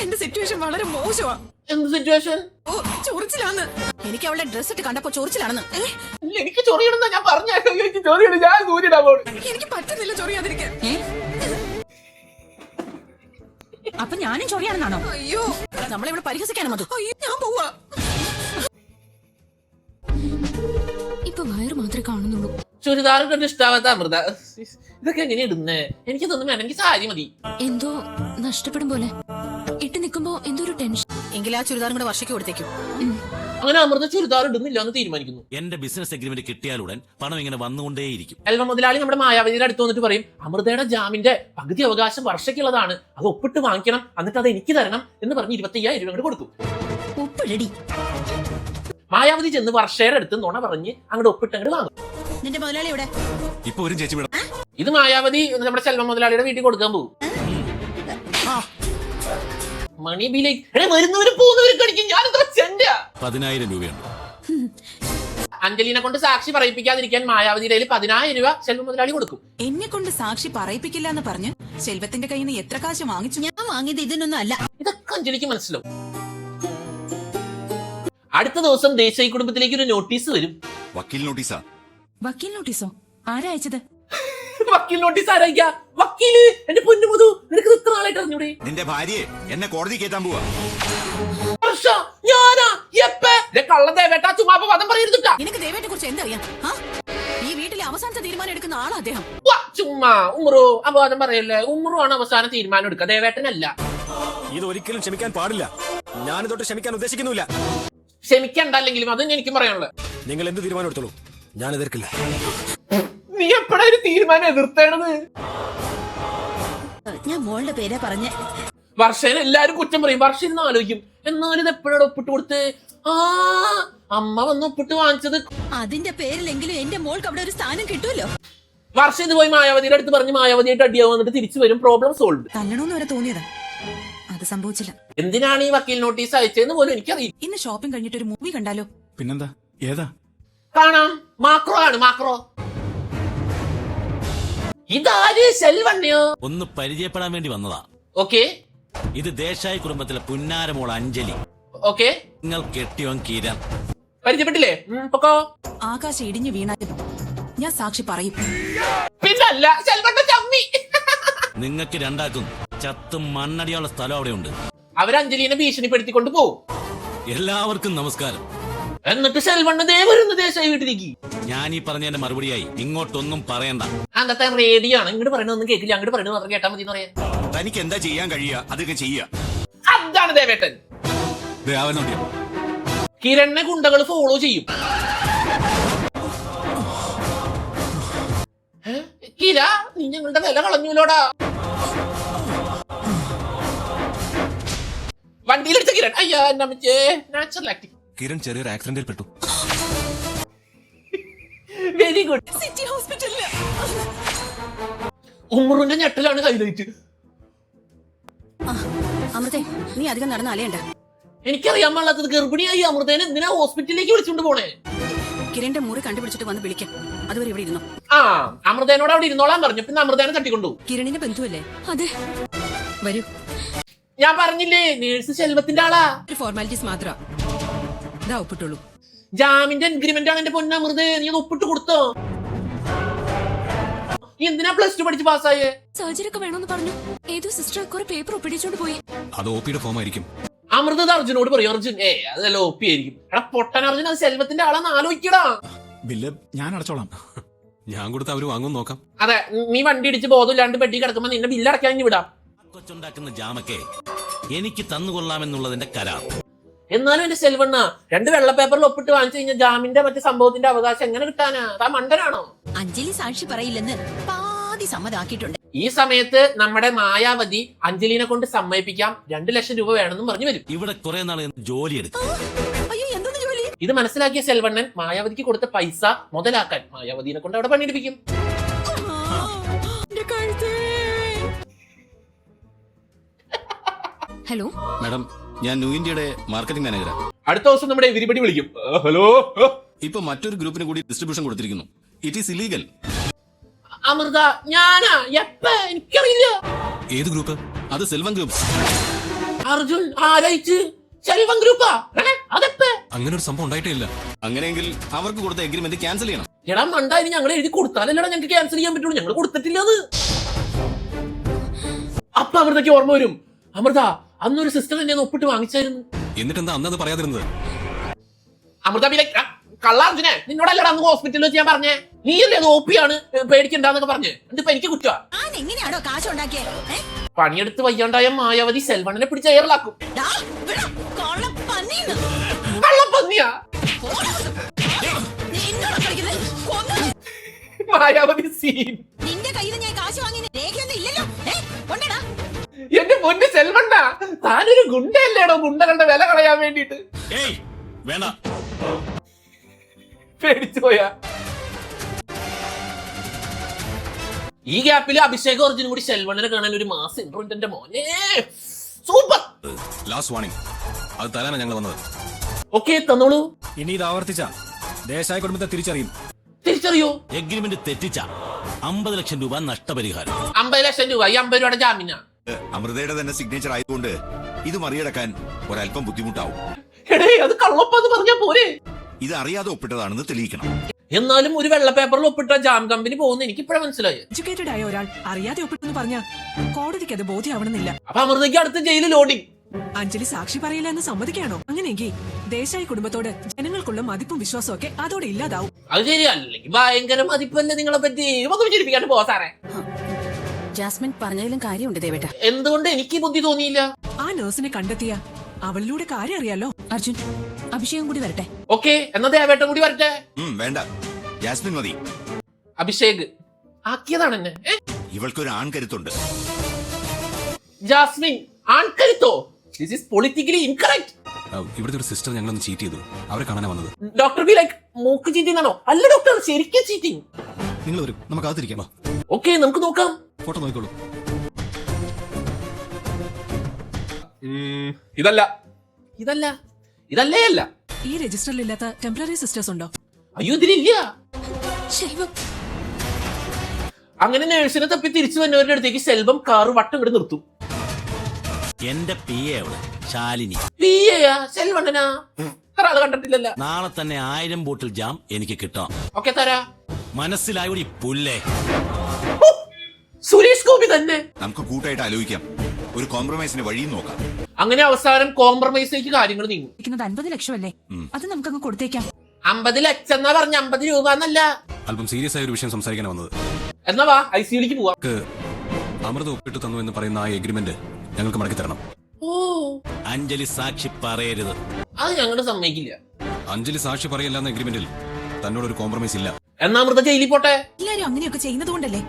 എന്റെ സിറ്റുവേഷൻ വളരെ മോശമാ. എന്ത് സിറ്റുവേഷൻ? ഓ, ചൊറിച്ചിലാന്ന്. എനിക്ക് അവളുടെ ഡ്രസ് ഇട്ട് കണ്ടപ്പോ ചൊറിച്ചിലാണെന്ന്. ഇല്ല, എനിക്ക് ചൊറിയണെന്നാ ഞാൻ പറഞ്ഞ. എനിക്ക് ചൊറിയണം, ഞാൻ ഊരിടാൻ പോണു. എനിക്ക് പറ്റുന്നില്ല ചൊറിയാതിരിക്കാൻ. അപ്പൊ ഞാനും ചൊറിയാണെന്നാണോ? അയ്യോ, നമ്മളിവിടെ പരിഹസിക്കാനും അത്. അയ്യോ, ഞാൻ പോവാ. ഇപ്പൊ വയറ് മാത്രമേ കാണുന്നുള്ളൂ. ചുരിദാർ കണ്ട് ഇഷ്ടാവാത്ത അമൃത, ഇതൊക്കെ എങ്ങനെ ഇടുന്നേ? എനിക്കിതൊന്നും വേണം, എനിക്ക് സാരി മതി. എന്തോ നഷ്ടപ്പെടും പോലെ ഇട്ട് നിൽക്കുമ്പോ എന്തോ ഒരു ടെൻഷൻ. എങ്കിൽ ആ ചുരിദാറും കൂടെ വർഷയ്ക്ക് കൊടുത്തേക്കും. അങ്ങനെ അമൃത ചുരിദാർ ഇടുന്നില്ല എന്ന് തീരുമാനിക്കുന്നു. എന്റെ ബിസിനസ് എഗ്രിമെന്റ് കിട്ടിയാലുടൻ പണം ഇങ്ങനെ വന്നുകൊണ്ടേയിരിക്കും. എൽവ മുതലാളി നമ്മുടെ മായാവതിയുടെ അടുത്ത് വന്നിട്ട് പറയും, അമൃതയുടെ ജാമിന്റെ പകുതി അവകാശം വർഷയ്ക്കുള്ളതാണ്, അത് ഒപ്പിട്ട് വാങ്ങിക്കണം, എന്നിട്ട് അത് എനിക്ക് തരണം എന്ന് പറഞ്ഞ് 25,000 രൂപ കൊടുക്കും. ഒപ്പിട് റെഡി. മായാവതി ചെന്ന് വർഷയുടെ അടുത്ത് നുണ പറഞ്ഞ് അങ്ങോട്ട് ഒപ്പിട്ടങ്ങോട്ട് വാങ്ങും. നിന്റെ മുതലാളി ഇവിടെ ഇപ്പൊ വരും ചേച്ചി വിടാം. ഇത് മായാവതി നമ്മുടെ ചെൽവ മുതലാളിയുടെ വീട്ടിൽ കൊടുക്കാൻ പോകും. മണി ബിലേക്ക് വരുന്നവരും പോകുന്നവരും കടിക്കും. ഞാൻ ഇത്ര ചെണ്ടാ. 10,000 രൂപയുണ്ട്. അഞ്ജലിനെ കൊണ്ട് സാക്ഷി പറയിപ്പിക്കാതിരിക്കാൻ മായാവതിയുടെ കയ്യിൽ 10,000 രൂപ ചെൽവ മുതലാളി കൊടുക്കും. എന്നെ കൊണ്ട് സാക്ഷി പറയിപ്പിക്കില്ല എന്ന് പറഞ്ഞ് ശെൽവത്തിന്റെ കയ്യിൽ നിന്ന് എത്ര കാശ് വാങ്ങിച്ചു? ഞാൻ വാങ്ങിയത് ഇതിനൊന്നും അല്ല. ഇതൊക്കെ അഞ്ജലിക്ക് മനസ്സിലാവും. അടുത്ത ദിവസം ദേശീയ കുടുംബത്തിലേക്ക് ഒരു നോട്ടീസ് വരും. വക്കീൽ നോട്ടീസാ? വക്കീൽ നോട്ടീസോ? ആരാ അയച്ചത്? വക്കീൽ നോട്ടീസ് ആരായിക്കാ? വക്കീല്. എന്റെ പൊന്നുമുതു, നിനക്ക് ഇത്ര നാളായിട്ട് അറിഞ്ഞൂടെ? നിന്റെ ഭാര്യയെ എന്നെ കോടതി കയറ്റാൻ പോവാ. ഞാനാ കള്ള ദേവേട്ട ചുമ്മാ വധം പറയരുതാ. നിനക്ക് ദേവേട്ടെ കുറിച്ച് എന്തറിയാം? ഈ വീട്ടിലെ അവസാനത്തെ തീരുമാനം എടുക്കുന്ന ആളാ അദ്ദേഹം. ചുമ്മാ ഉമ്രു അപവാദം പറയല്ലേ. ഉമ്രു ആണ് അവസാന തീരുമാനം എടുക്കുക, ദേവേട്ടനല്ല. ഇത് ഒരിക്കലും ക്ഷമിക്കാൻ പാടില്ല. ഞാനിതൊട്ട് ക്ഷമിക്കാൻ ഉദ്ദേശിക്കുന്നില്ല. ക്ഷമിക്കണ്ടല്ലെങ്കിലും അത് എനിക്കും പറയാനുള്ളത്. നിങ്ങൾ എന്ത് തീരുമാനം എടുത്തോളൂ, ഞാൻ എതിർക്കില്ല. നീ എപ്പോഴാ ഒരു തീരുമാനം എതിർത്തേണത്? ഞാൻ മോളുടെ പേരാ പറഞ്ഞേ. വർഷേനെ എല്ലാരും കുറ്റം പറയും. വർഷം ഇരുന്ന് ആലോചിക്കും, എന്നാലും ഇത് എപ്പോഴാണ് ഒപ്പിട്ട് കൊടുത്ത്? അമ്മ വന്ന് ഒപ്പിട്ട് വാങ്ങിച്ചത്. അതിന്റെ പേരിലെങ്കിലും എന്റെ മോൾക്ക് അവിടെ ഒരു സ്ഥാനം കിട്ടുമല്ലോ. വർഷം ഇത് പോയി മായാവതിയുടെ അടുത്ത് പറഞ്ഞ് മായാവതിയായിട്ട് അടിയാവും, വന്നിട്ട് തിരിച്ചു വരും. Problem solve. തല്ലണോന്ന് വരെ തോന്നിയതാ, അത് സംഭവിച്ചില്ല. എന്തിനാണ് ഈ വക്കീൽ നോട്ടീസ് അയച്ചതെന്ന് പോലും എനിക്കറിയില്ല. ഇന്ന് ഷോപ്പിംഗ് കഴിഞ്ഞിട്ട് ഒരു മൂവി കണ്ടാലോ? പിന്നെന്താ? ഏതാ? കാണാം. മാക്രോ ആണ്, മാക്രോ. ഇതാര്? സെൽവണ്ണയോ? ഒന്ന് പരിചയപ്പെടാൻ വേണ്ടി വന്നതാ. ഓക്കെ ഇത് ദേശായി കുടുംബത്തിലെ പുന്നാരമോൾ അഞ്ജലി. ഓക്കെ, നിങ്ങൾ കെട്ടിയോൻ കിരൺ. പരിചയപ്പെട്ടില്ലേ? പൊക്കോ. ആകാശം ഇടിഞ്ഞു വീണാലും ഞാൻ സാക്ഷി പറയും. പിന്നല്ല, സെൽവണ്ണ ചമ്മി. നിങ്ങൾക്ക് രണ്ടാക്കും ചത്തും മണ്ണടിയുള്ള സ്ഥലം അവിടെ ഉണ്ട്. അവർ അഞ്ജലിനെ ഭീഷണിപ്പെടുത്തിക്കൊണ്ട് പോകും. എല്ലാവർക്കും നമസ്കാരം. എന്നിട്ട് സെൽവണ്ണ ദേ വരുന്നു ദേശായി വീട്ടിലേക്ക്. ഞാൻ ഈ പറഞ്ഞതിന്റെ മറുപടിയായി ഇങ്ങോട്ടൊന്നും പറയണ്ട. അന്നത്തെ റേഡിയോ ആണ്. ഇങ്ങോട്ട് പറയണൊന്നും കേൾക്കില്ല, അങ്ങോട്ട് പറയണത് മാത്രം കേട്ടാൽ മതി എന്ന് പറയാൻ. തനിക്ക് എന്താ ചെയ്യാൻ കഴിയുക അതൊക്കെ ചെയ്യുക. അതാണ് ദേവേട്ടൻ. അവനോട്ടിയോ കിരണിനെ ഗുണ്ടകൾ ഫോളോ ചെയ്യും. കിര, നീ ഞങ്ങളുടെ വില കളഞ്ഞൂലോടാ. വണ്ടിയിലെടുത്ത കിരൺ. അയ്യാ നമ്മച്ചേ, നാച്ചുറൽ ആക്ടിങ്. കിരൺ ചെറിയൊരു ആക്സിഡന്റിൽ പെട്ടു. Very good. സിറ്റി ഹോസ്പിറ്റലില് ഉമ്മറിന്റെ ഞെട്ടലാണ് ഹൈലൈറ്റ്. അമൃതേ, നീ അധികം നടന്ന് അലയണ്ട. എനിക്കറിയാൻ പാടില്ലാത്തത്, ഗർഭിണിയായി അമൃതേനെ എന്തിനാ ഹോസ്പിറ്റലിലേക്ക് വിളിച്ചുകൊണ്ട് പോണേ? കിരണിന്റെ മുറി കണ്ടുപിടിച്ചിട്ട് വന്ന് വിളിക്കാം. അതുവരെ ഇവിടെ ഇരുന്നു. അമൃതേനോട് അവിടെ ഇരുന്നോളാൻ പറഞ്ഞു. പിന്നെ അമൃതേനെ തട്ടിക്കൊണ്ടു. കിരണിന്റെ ബന്ധുവല്ലേ? അതെ. വരൂ. ഞാൻ പറഞ്ഞില്ലേ, നേഴ്സ് സെൽവത്തിന്റെ ആളാ. ഒരു ഫോർമാലിറ്റീസ് മാത്രം. ഇതാ ഒപ്പിട്ടുള്ളൂ. ജാമിന്റെ എൻഗ്രിമെന്റ് ആണ് എന്റെ പൊന്നമൃത്. നീ അത് ഒപ്പിട്ട് കൊടുത്തോ? എന്തിനാ +2 പഠിച്ച് പാസ്സായേ? സർജറി ഒക്കെ വേണമെന്ന് പറഞ്ഞു. ഏതോ സിസ്റ്റർ കുറെ പേപ്പർ ഒപ്പിടിച്ചോണ്ട് പോയി. അത് ഒപിയുടെ ഫോം ആയിരിക്കും. അമൃത അർജുനോട് പറയും. അർജുൻ അതല്ല ഒപ്പി ആയിരിക്കും. എടാ പൊട്ടൻ അർജുൻ, അത് സെൽവത്തിന്റെ ആളാന്ന് ആലോചിക്കടാ. ബില്ല് ഞാൻ അടച്ചോളാം. ഞാൻ കൊടുത്ത അവര് വാങ്ങും നോക്കാം. അതെ, നീ വണ്ടി ഇടിച്ച് ബോധമില്ലാണ്ട് ബെഡി കിടക്കുമ്പോ നിന്നെ ബില്ല് അടക്കാൻ ഇനി വിടാം. കൊച്ചുണ്ടാക്കുന്ന ജാമക്കെ എനിക്ക് തന്നുകൊള്ളാമെന്നുള്ളതിന്റെ കരാർ. എന്നാലും എന്റെ സെൽവണ്ണ, 2 വെള്ള പേപ്പറിൽ ഒപ്പിട്ട് വാങ്ങിച്ചു കഴിഞ്ഞാൽ ജാമിന്റെ മറ്റേ സംഭവത്തിന്റെ അവകാശം എങ്ങനെ കിട്ടാനാ? താ മണ്ടനാണോ? അഞ്ജലി സാക്ഷി പറയില്ലെന്ന് പാതി സമ്മതാക്കിയിട്ടുണ്ട്. ഈ സമയത്ത് നമ്മുടെ മായാവതി അഞ്ജലിനെ കൊണ്ട് സമ്മതിപ്പിക്കാം, 2 ലക്ഷം രൂപ വേണമെന്നും പറഞ്ഞു വരും. ഇവിടെ കുറെ നാൾ ജോലി എടുക്കും. അയ്യോ, എന്തൊന്നും ജോലി? ഇത് മനസ്സിലാക്കിയ സെൽവണ്ണൻ മായാവതിക്ക് കൊടുത്ത പൈസ മുതലാക്കാൻ മായാവതിനെ കൊണ്ട് അവിടെ പണിയെടുപ്പിക്കും. ഹലോ മാഡം, ഞാൻ ന്യൂ ഇന്ത്യയുടെ മാർക്കറ്റിംഗ് മാനേജറാണ്. അടുത്ത ദിവസം നമ്മുടെ എവരിബഡി വിളിക്കും. ഹലോ, ഇപ്പൊ മറ്റൊരു ഗ്രൂപ്പിന് കൂടി ഡിസ്ട്രിബ്യൂഷൻ കൊടുത്തിരിക്കുന്നു. It is illegal. അമൃത, ഞാനാ? എനിക്കറിയില്ല. ഏത് ഗ്രൂപ്പ്? അത് സെൽവം ഗ്രൂപ്പ്. അർജുൻ ആരായിച്ച്? സെൽവം ഗ്രൂപ്പാ? അതെപ്പ? അങ്ങനെ ഒരു സംഭവം ഉണ്ടായിട്ടേ ഇല്ല. അങ്ങനെയെങ്കിൽ അവർക്ക് കൊടുത്ത എഗ്രിമെന്റ് ക്യാൻസൽ ചെയ്യണം. എടാ മണ്ടായി, ഞങ്ങൾ എഴുതി കൊടുത്താലല്ലടാ ഞങ്ങൾക്ക് ക്യാൻസൽ ചെയ്യാൻ പറ്റുള്ളൂ. ഞങ്ങൾ കൊടുത്തിട്ടില്ല അത്. അപ്പൊ അമൃതയ്ക്ക് ഓർമ്മ വരും. അമൃത, അന്നൊരു സിസ്റ്റർ എന്നെ ഒപ്പിട്ട് വാങ്ങിച്ചായിരുന്നു. എന്നിട്ട് എന്താ അന്നത് പറയാതിരുന്നത്? അമൃത കള്ളാർജുനെ, നിന്നോടല്ലടാ അന്ന് ഹോസ്പിറ്റലിൽ വെച്ച് ഞാൻ പറഞ്ഞേ. നീയല്ലേ അത് ഓപ്പിയാണ്, പേടിക്കണ്ടെന്നൊക്കെ പറഞ്ഞേ. എന്നിട്ട് എനിക്ക് കുറ്റ. ഞാൻ എങ്ങനെയാണോ കാശ് ഉണ്ടാക്കിയേ? പണിയെടുത്ത് വയ്യാണ്ടായ മായാവതി സെൽവണ്ണനെ പിടിച്ച് എയറിലാക്കും. കള്ളപ്പന്നിയാ മായാവതി സീൻ. നിന്റെ കയ്യിൽ ഞാൻ കാശ് വാങ്ങി രേഖയൊന്നും ഇല്ലല്ലോ. എന്റെ പൊന്ന് സെൽവണ്ണ, താനൊരു ഗുണ്ടയല്ലേടോ, ഗുണ്ടകളുടെ വില കളയാൻ വേണ്ടിട്ട്. ഏയ് വേണ്ട. പേടിച്ചു പോയാ. ഈ ഗ്യാപ്പിൽ അഭിഷേക് അർജുനും കൂടി സെൽവണ്ണനെ കാണാൻ ഒരു മാസം ഇൻട്രോണ്ട്. എന്റെ മോനെ സൂപ്പർ. ലാസ്റ്റ് വാണിംഗ്, അത് തരാനാണ് ഞങ്ങൾ വന്നത്. ഓക്കെ, തന്നോളൂ. ഇനി ഇത് ആവർത്തിച്ച ദേശായ കുടുംബത്തെ തിരിച്ചറിയും. തിരിച്ചറിയോ? എഗ്രിമെന്റ് തെറ്റിച്ച 50 ലക്ഷം രൂപ നഷ്ടപരിഹാരം. 50 ലക്ഷം രൂപ, ഈ 50 രൂപയുടെ ജാമ്യന. അമൃതയുടെ തന്നെ സിഗ്നേച്ചർ ആയതുകൊണ്ട് ഇത് മറികടക്കാൻ ഒരല്പം ബുദ്ധിമുട്ടാവും. എടേ, അത് കള്ളൊപ്പെന്ന് പറഞ്ഞാ പോരെ? ഇത് അറിയാതെ ഒപ്പിട്ടതാണെന്ന് തെളിയിക്കണം. എന്നാലും ഒരു വെള്ള പേപ്പറിൽ ഒപ്പിട്ട ജാം കമ്പനി പോകുന്ന എനിക്ക് ഇപ്പഴാ മനസ്സിലായി. എഡ്യൂക്കേറ്റഡ് ആയ ഒരാൾ അറിയാതെ ഒപ്പിട്ടെന്ന് പറഞ്ഞ കോടതിക്ക് അത് ബോധ്യമാവണമെന്നില്ല. അപ്പൊ അമൃതയ്ക്ക് അടുത്ത ജയിലിൽ ലോഡിങ്. അഞ്ജലി സാക്ഷി പറയില്ല എന്ന് സമ്മതിക്കുകയാണോ? അങ്ങനെയെങ്കിൽ ദേശായി കുടുംബത്തോട് ജനങ്ങൾക്കുള്ള മതിപ്പും വിശ്വാസവും ഒക്കെ അതോടെ ഇല്ലാതാവും. അത് ശരിയല്ലേ? ഭയങ്കര മതിപ്പല്ലേ നിങ്ങളെ പറ്റി. ഒന്നും ചിരിപ്പിക്കാണ്ട് പോ സാറേ. ജാസ്മിൻ പറഞ്ഞതിലും കാര്യമുണ്ട് ദേവേട്ട. എന്തുകൊണ്ട് എനിക്ക് ബുദ്ധി തോന്നിയില്ല? ആ നഴ്സിനെ കണ്ടെത്തിയ അവളിലൂടെ കാര്യം അറിയാലോ. അർജുൻ, അഭിഷേകം കൂടി വരട്ടെ. ഓക്കെ, എന്നാ ദേവേട്ടൻ കൂടി വരട്ടെ. വേണ്ട, ജാസ്മിൻ മതി. അഭിഷേക് ആക്കിയതാണ് എന്നെ. ഇവൾക്കൊരു ആൺകരുത്തുണ്ട്. ജാസ്മിൻ ആൺകരുത്തോ? This is politically incorrect. ഇവിടുത്തെ ഒരു സിസ്റ്റർ ഞങ്ങളൊന്ന് ചീറ്റ് ചെയ്തു. അവരെ കാണാനാ വന്നത്. ഡോക്ടർ ബി ലൈക്ക് മൂക്ക് ചീറ്റിംഗ് ആണോ? അല്ല ഡോക്ടർ, ശരിക്കും ചീറ്റിംഗ്. നിങ്ങൾ വരും, നമുക്ക് അകത്തിരിക്കാം. ഓക്കെ, നമുക്ക് നോക്കാം. ഫോട്ടോ നോക്കിക്കോളൂ. ഇതല്ല ഇതല്ല ഇതല്ലേ അല്ല. ഈ രജിസ്റ്ററിൽ ഇല്ലാത്ത ടെമ്പററി സിസ്റ്റേഴ്സ് ഉണ്ടോ? അയ്യോ, ഇതിലില്ല. ശെൽവം, അങ്ങനെ നേഴ്സിനെ തപ്പി തിരിച്ചു വന്നവരുടെ അടുത്തേക്ക് സെൽവം കാറ് വട്ടം ഇവിടെ നിർത്തും. എന്റെ പിയെ അവിടെ ശാലിനി. പിയാ സെൽവണ്ണനാ? ഒരാള് കണ്ടിട്ടില്ലല്ല. നാളെ തന്നെ 1000 ബോട്ടിൽ ജാം എനിക്ക് കിട്ടണം. ഓക്കെ, തരാ. മനസ്സിലായി പുല്ലേ. സുരേഷ് ഗോപി തന്നെ. നമുക്ക് കൂട്ടായിട്ട് ആലോചിക്കാം, ഒരു കോംപ്രമൈസിന് വഴിയും നോക്കാം. അങ്ങനെ അവസാനം കോംപ്രമൈസിലേക്ക് കാര്യങ്ങൾ നീങ്ങും. 50 ലക്ഷമല്ലേ, അത് നമുക്കങ്ങ് കൊടുത്തേക്കാം. 50 ലക്ഷം എന്നാ പറഞ്ഞ, 50 രൂപ എന്നല്ല. അല്പം സീരിയസ് ആയ ഒരു വിഷയം സംസാരിക്കാൻ വന്നത്. എന്നാ വാ, ICUലേക്ക് പോവാം. അമൃത ഒപ്പിട്ട് തന്നു എന്ന് പറയുന്ന ആ എഗ്രിമെന്റ് ഞങ്ങൾക്ക് മടക്കി തരണം. ഓ, അഞ്ജലി സാക്ഷി പറയരുത്. അത് ഞങ്ങളുടെ സമ്മതിക്കില്ല. അഞ്ജലി സാക്ഷി പറയില്ല എന്ന എഗ്രിമെന്റിൽ തന്നോടൊരു കോംപ്രമൈസ് ഇല്ല. എന്നാ അമൃത ജയിലിൽ പോട്ടെ. എല്ലാരും അങ്ങനെയൊക്കെ ചെയ്യുന്നതുകൊണ്ടല്ലേ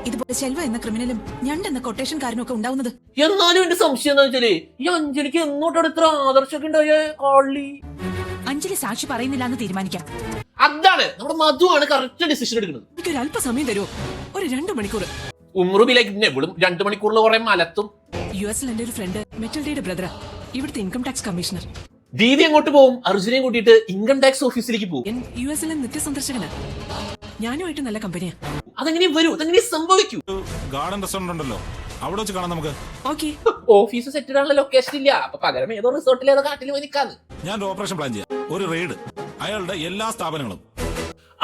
ഇതുപോലെ ശെൽവ എന്ന ക്രിമിനലും ഞണ്ട് എന്ന കൊട്ടേഷൻകാരനും ഒക്കെ ഉണ്ടാവുന്നത്. എന്നാലും എന്റെ സംശയം എന്താ വെച്ചാല്, ഈ അഞ്ജലിക്ക് എന്നോട്ടാണ് ഇത്ര ആദർശമൊക്കെ ഉണ്ടായേ? ആളി അഞ്ജലി സാക്ഷി പറയുന്നില്ല എന്ന് തീരുമാനിക്കാം. അതാണ് നമ്മുടെ മധുവാണ് കറക്റ്റ് ഡിസിഷൻ എടുക്കുന്നത്. എനിക്കൊരു അല്പസമയം തരുമോ? ഒരു 2 മണിക്കൂർ. ഉമ്രുബി ലൈക്ക് നെവിളും 2 മണിക്കൂറിൽ കുറെ മലത്തും. US എന്റെ ഒരു ഫ്രണ്ട് മെറ്റൽഡയുടെ ബ്രദറാ, ഇവിടുത്തെ ഇൻകം ടാക്സ് കമ്മീഷണർ. ദീദി എങ്ങോട്ട് പോകും? അർജുനെയും കൂട്ടിയിട്ട് ഇൻകം ടാക്സ് ഓഫീസിലേക്ക് പോകും. US നിത്യസന്ദർശകനാ. ഞാനുമായിട്ട് നല്ല കമ്പനിയാ. അതെങ്ങനെ വരൂ? അതെങ്ങനെ സംഭവിക്കൂ? ഗാർഡൻ റെസ്റ്റോറന്റ് ഉണ്ടല്ലോ, അവിടെ വെച്ച് കാണാം നമുക്ക്. ഓക്കെ, ഓഫീസ് സെറ്റ് ആണുള്ള ലൊക്കേഷൻ ഇല്ല. അപ്പൊ പകരം ഏതോ റിസോർട്ടിൽ ഏതോ കാട്ടിൽ പോയി നിൽക്കാന്ന്. ഞാൻ ഒരു ഓപ്പറേഷൻ പ്ലാൻ ചെയ്യാം, ഒരു റെയ്ഡ് അയാളുടെ എല്ലാ സ്ഥാപനങ്ങളും.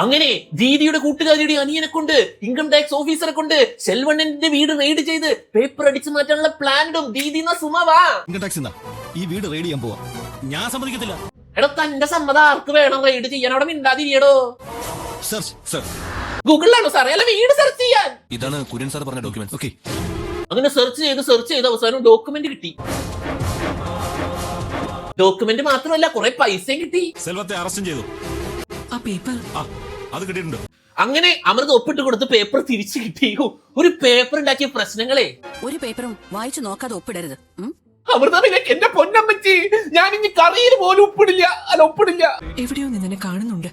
അങ്ങനെ ദീദിയുടെ കൂട്ടുകാരിയുടെ അനിയനെ കൊണ്ട്, ഇൻകം ടാക്സ് ഓഫീസറെ കൊണ്ട് സെൽവണ്ണന്റെ വീട് റെയ്ഡ് ചെയ്ത് പേപ്പർ അടിച്ചു മാറ്റാനുള്ള പ്ലാനും ദീദി സുമവാ. ഇൻകം ടാക്സ് ഈ വീട് റെയ്ഡ് ചെയ്യാൻ പോവാ. ഞാൻ സമ്മതിക്കത്തില്ല. എടോ, തന്റെ സമ്മതം ആർക്ക് വേണം റെയ്ഡ് ചെയ്യാൻ? അവിടെ മിണ്ടാതിരിയടോ. സർ, ഗൂഗിളിലാണോ സാറേ? അല്ല, വീട് സെർച്ച് ചെയ്യാൻ. ഇതാണ് കുര്യൻ സാർ പറഞ്ഞ ഡോക്യുമെന്റ്. ഓക്കെ. അങ്ങനെ സെർച്ച് ചെയ്ത് അവസാനം ഡോക്യുമെന്റ് കിട്ടി. ഡോക്യുമെന്റ് മാത്രമല്ല, കുറെ പൈസയും കിട്ടി. സെൽവത്തെ അറസ്റ്റും ചെയ്തു. ആ പേപ്പർ അത് കിട്ടിയിട്ടുണ്ട്. അങ്ങനെ അമൃത ഒപ്പിട്ട് കൊടുത്ത് പേപ്പർ തിരിച്ചു കിട്ടി. ഒരു പേപ്പർ ഉണ്ടാക്കിയ പ്രശ്നങ്ങളെ. ഒരു പേപ്പറും വായിച്ചു നോക്കാതെ ഒപ്പിടരുത്. അമൃത വിലക്ക് എന്റെ പൊന്നമ്മച്ചി, ഞാൻ ഇനി കറിയിൽ പോലും ഒപ്പിടില്ല. എവിടെയോ നിന്നെ കാണുന്നുണ്ട്.